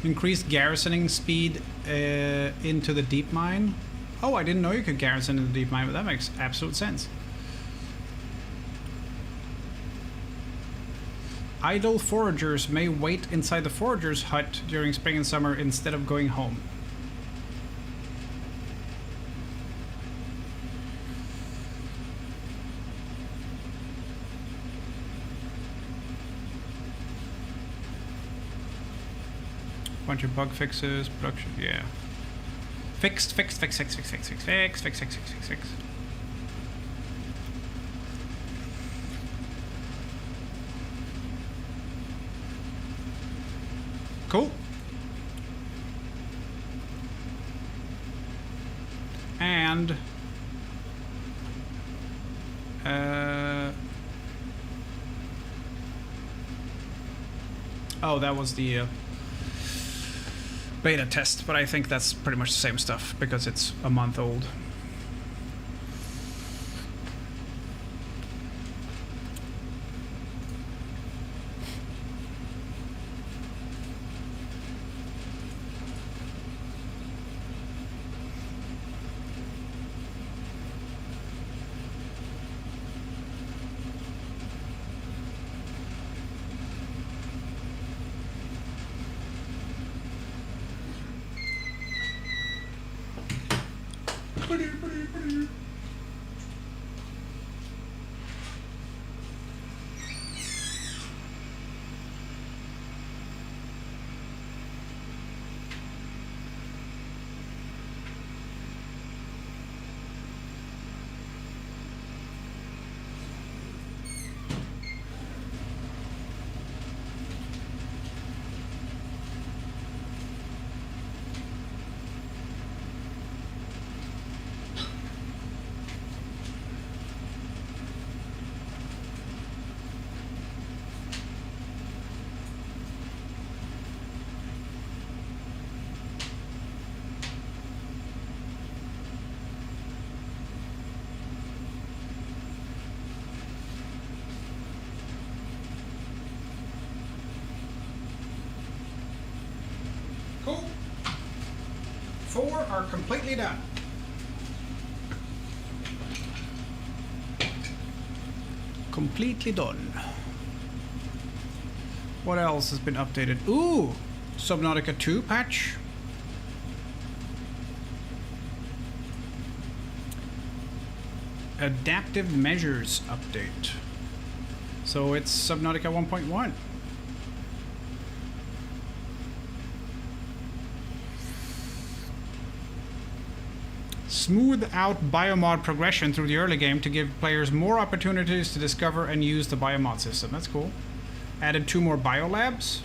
Increased garrisoning speed into the deep mine. Oh, I didn't know you could garrison in the deep mine, but that makes absolute sense. Idle foragers may wait inside the forager's hut during spring and summer instead of going home. Bunch of bug fixes, production, yeah. Fix. Cool. And oh, that was the beta test, but I think that's pretty much the same stuff because it's a month old. Cool. 4 are completely done. Completely done. What else has been updated? Ooh! Subnautica 2 patch. Adaptive measures update. So it's Subnautica 1.1. Smooth out biomod progression through the early game to give players more opportunities to discover and use the biomod system. That's cool. Added 2 more biolabs.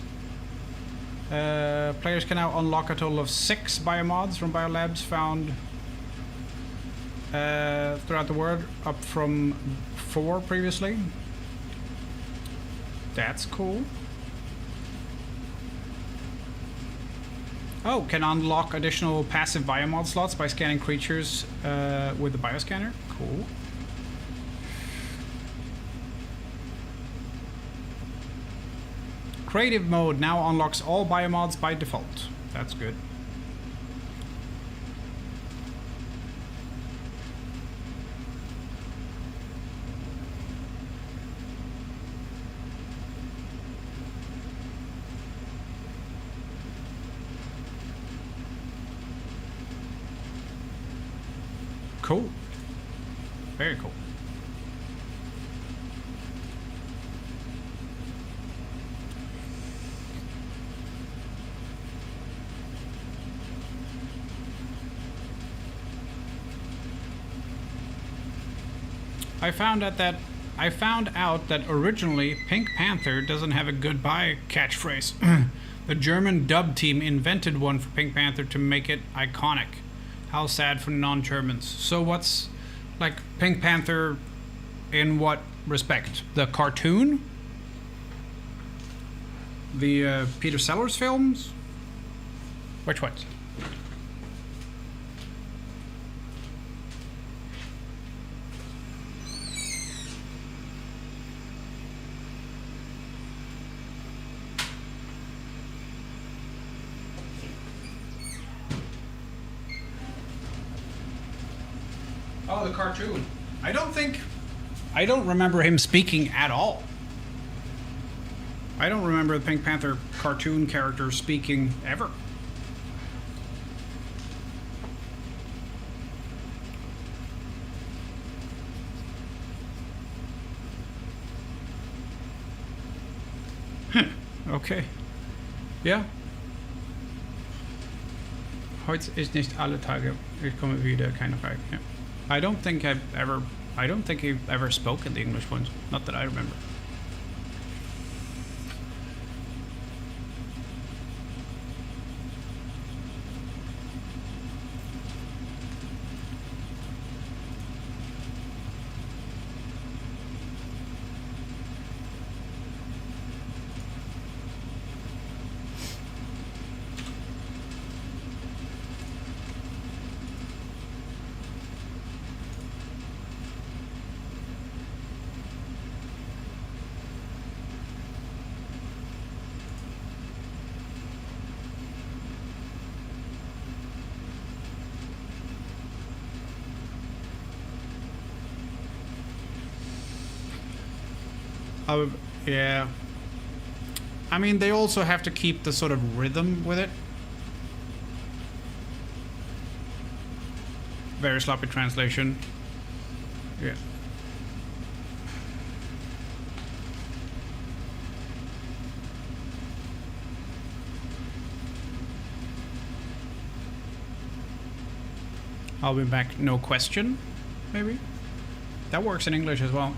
Players can now unlock a total of 6 biomods from biolabs found throughout the world, up from 4 previously. That's cool. Oh, can unlock additional passive biomod slots by scanning creatures with the bioscanner. Cool. Creative mode now unlocks all biomods by default. That's good. Cool. Very cool. I found out that originally Pink Panther doesn't have a goodbye catchphrase. The German dub team invented one for Pink Panther to make it iconic. How sad for non-Germans. So what's like Pink Panther in what respect? The cartoon? The Peter Sellers films? Which ones? the cartoon. I don't remember him speaking at all. I don't remember the Pink Panther cartoon character speaking ever. Okay. Ja. Heute ist nicht alle Tage. Ich komme wieder, keine Frage. Yeah. I don't think he ever spoke in the English ones. Not that I remember. Yeah. I mean, they also have to keep the sort of rhythm with it. Very sloppy translation. Yeah. I'll be back, no question, maybe? That works in English as well.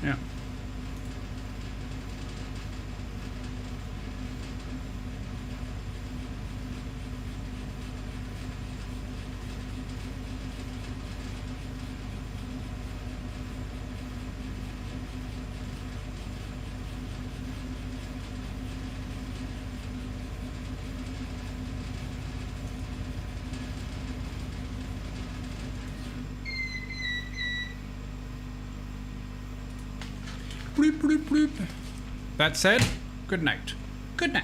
Yeah. Bloop, bloop, bloop. That said, good night. Good night.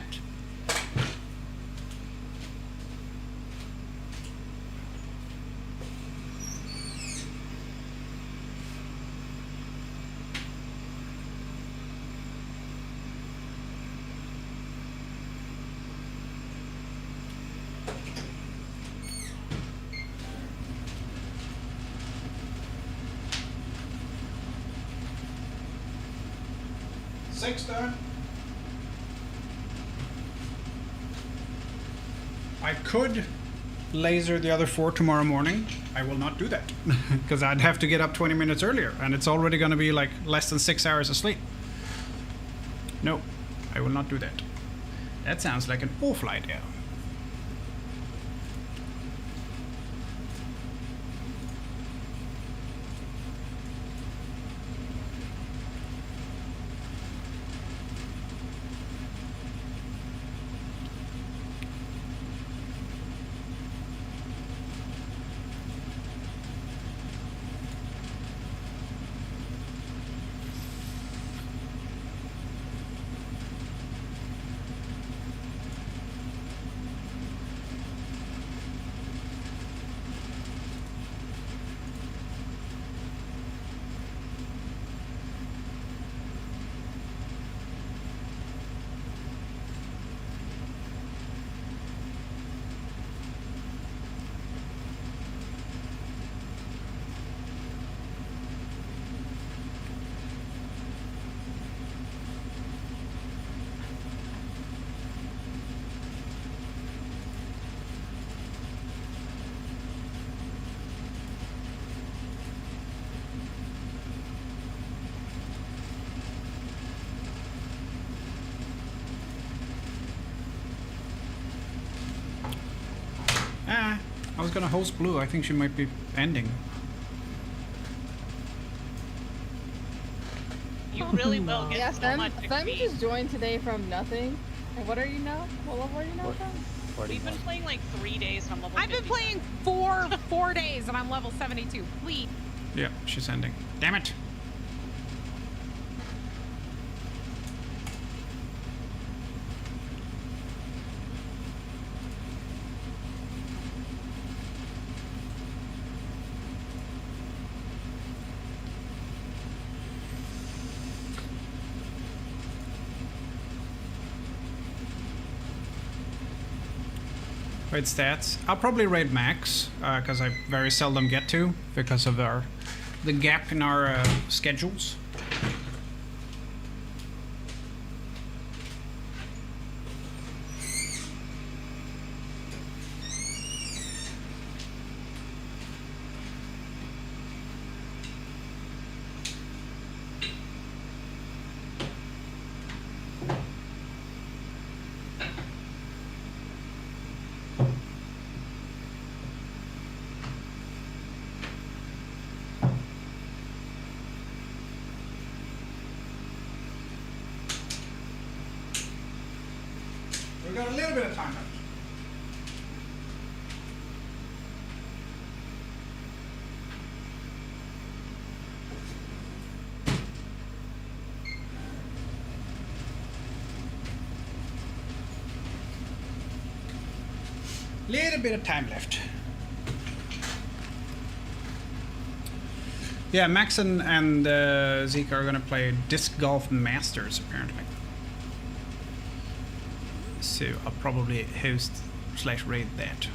Six done. I could laser the other 4 tomorrow morning. I will not do that because I'd have to get up 20 minutes earlier and it's already going to be like less than 6 hours of sleep. No, I will not do that. That sounds like an awful idea. I was gonna host Blue. I think she might be ending. You really will get Yeah, so much Fem XP. just joined today from nothing. And what are you now? What level are you now, Fem? We've been playing like 3 days and I'm level I've been 50. playing four days and I'm level 72. Please. Yeah, she's ending. Damn it. Raid stats. I'll probably raid Max, because I very seldom get to, because of the gap in our schedules. We've got a little bit of time left. Little bit of time left. Yeah, Max and Zeke are gonna play Disc Golf Masters apparently. So I'll probably host / raid that.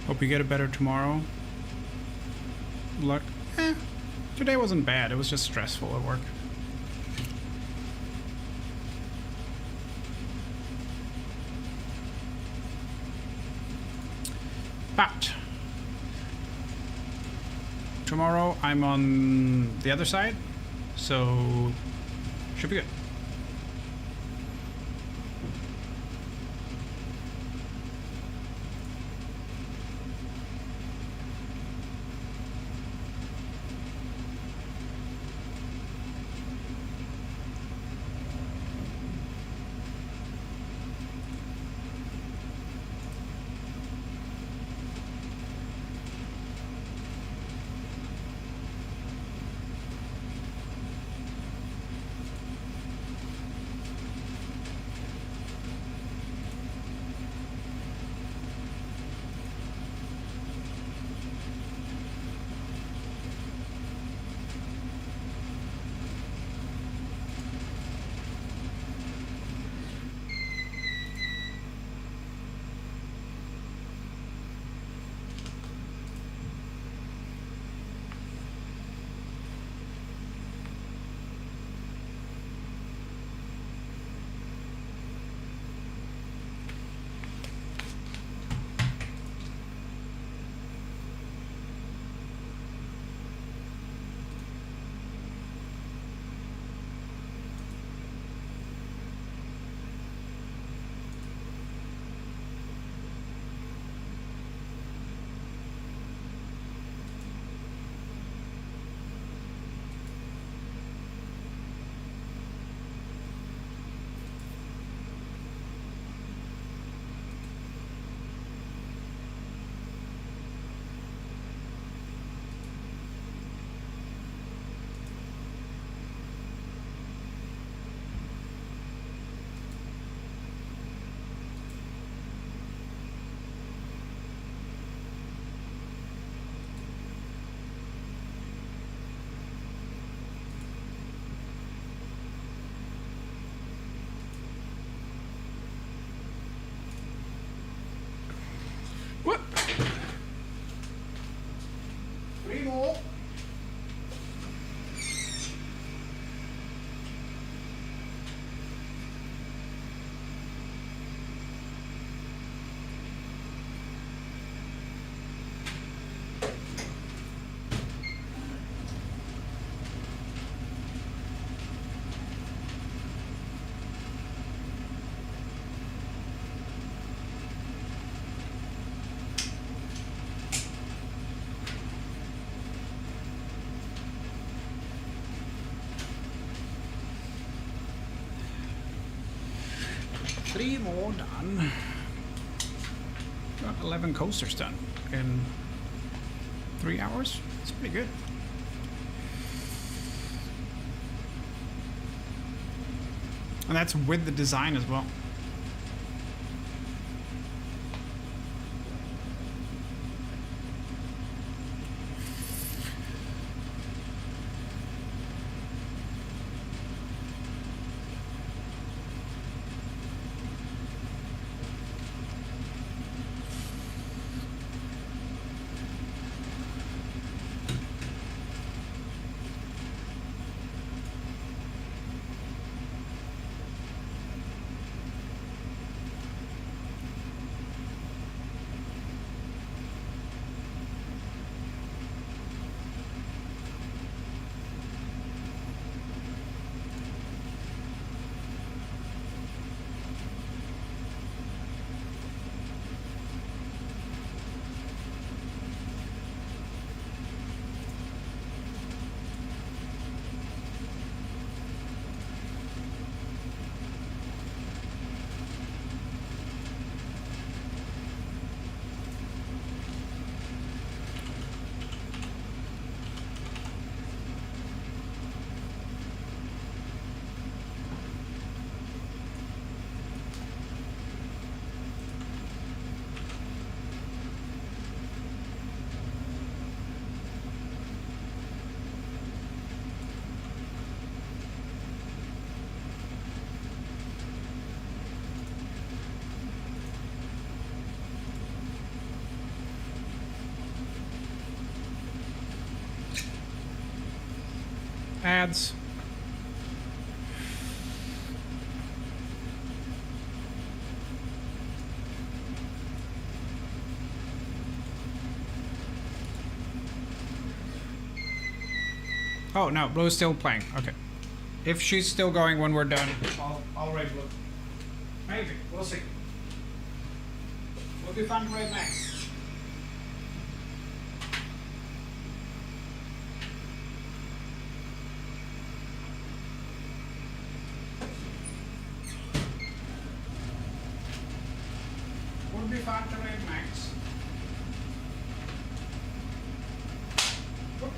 Hope you get it better tomorrow. Luck. Today wasn't bad. It was just stressful at work. But tomorrow I'm on the other side, so should be good. 3 more done. Got 11 coasters done in 3 hours. It's pretty good. And that's with the design as well. Ads. Oh no, Blue's still playing. Okay. If she's still going when we're done, I'll raid Blue. Maybe. We'll see. Would be fun to raid Max. Would be fun to raid Max. Whoop.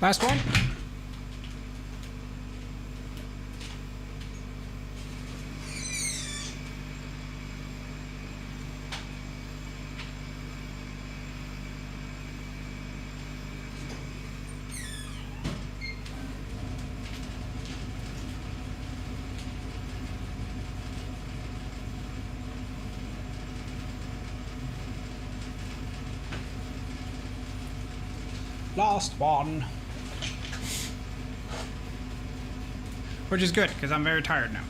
Last one. Last one. Which is good, because I'm very tired now.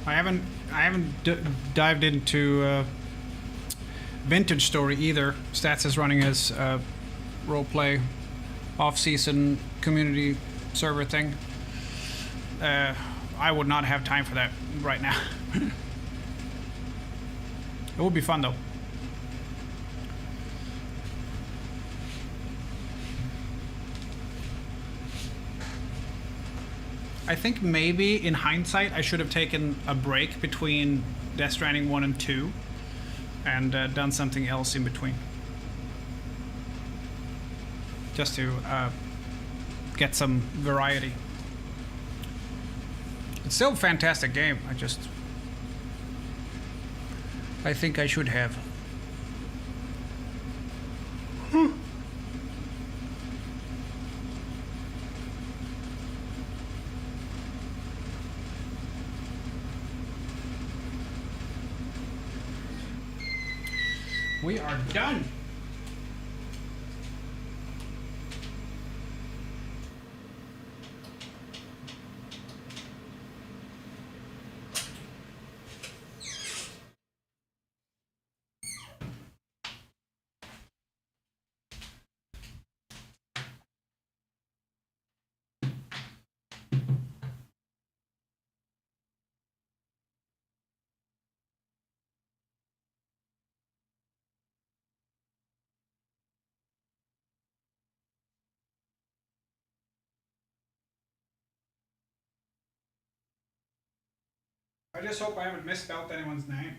I haven't dived into Vintage Story either. Stats is running his roleplay off-season community server thing. I would not have time for that right now. It would be fun though. I think maybe in hindsight I should have taken a break between Death Stranding 1 and 2 and done something else in between. Just to get some variety. It's still a fantastic game. I think I should have. We are done. I just hope I haven't misspelled anyone's name.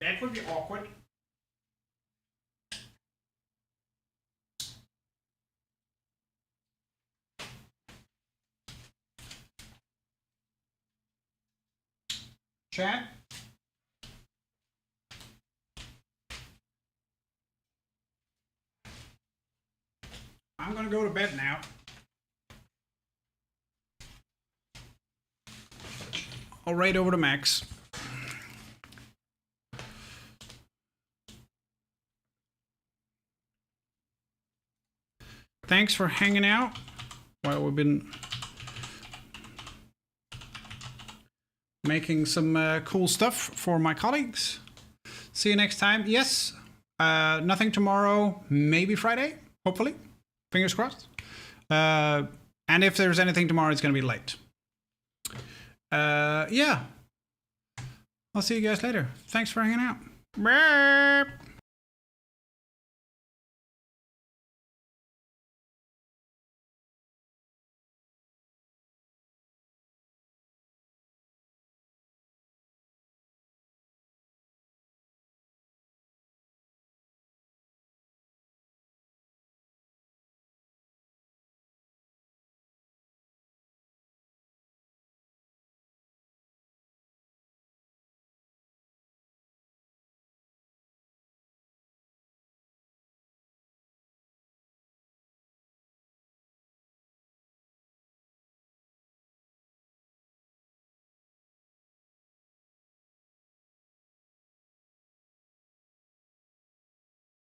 That would be awkward. Chat? I'm gonna go to bed now. I'll raid over to Max. Thanks for hanging out while we've been making some cool stuff for my colleagues. See you next time. Yes, nothing tomorrow, maybe Friday, hopefully. Fingers crossed. And if there's anything tomorrow, it's going to be late. Yeah. I'll see you guys later. Thanks for hanging out. Bye.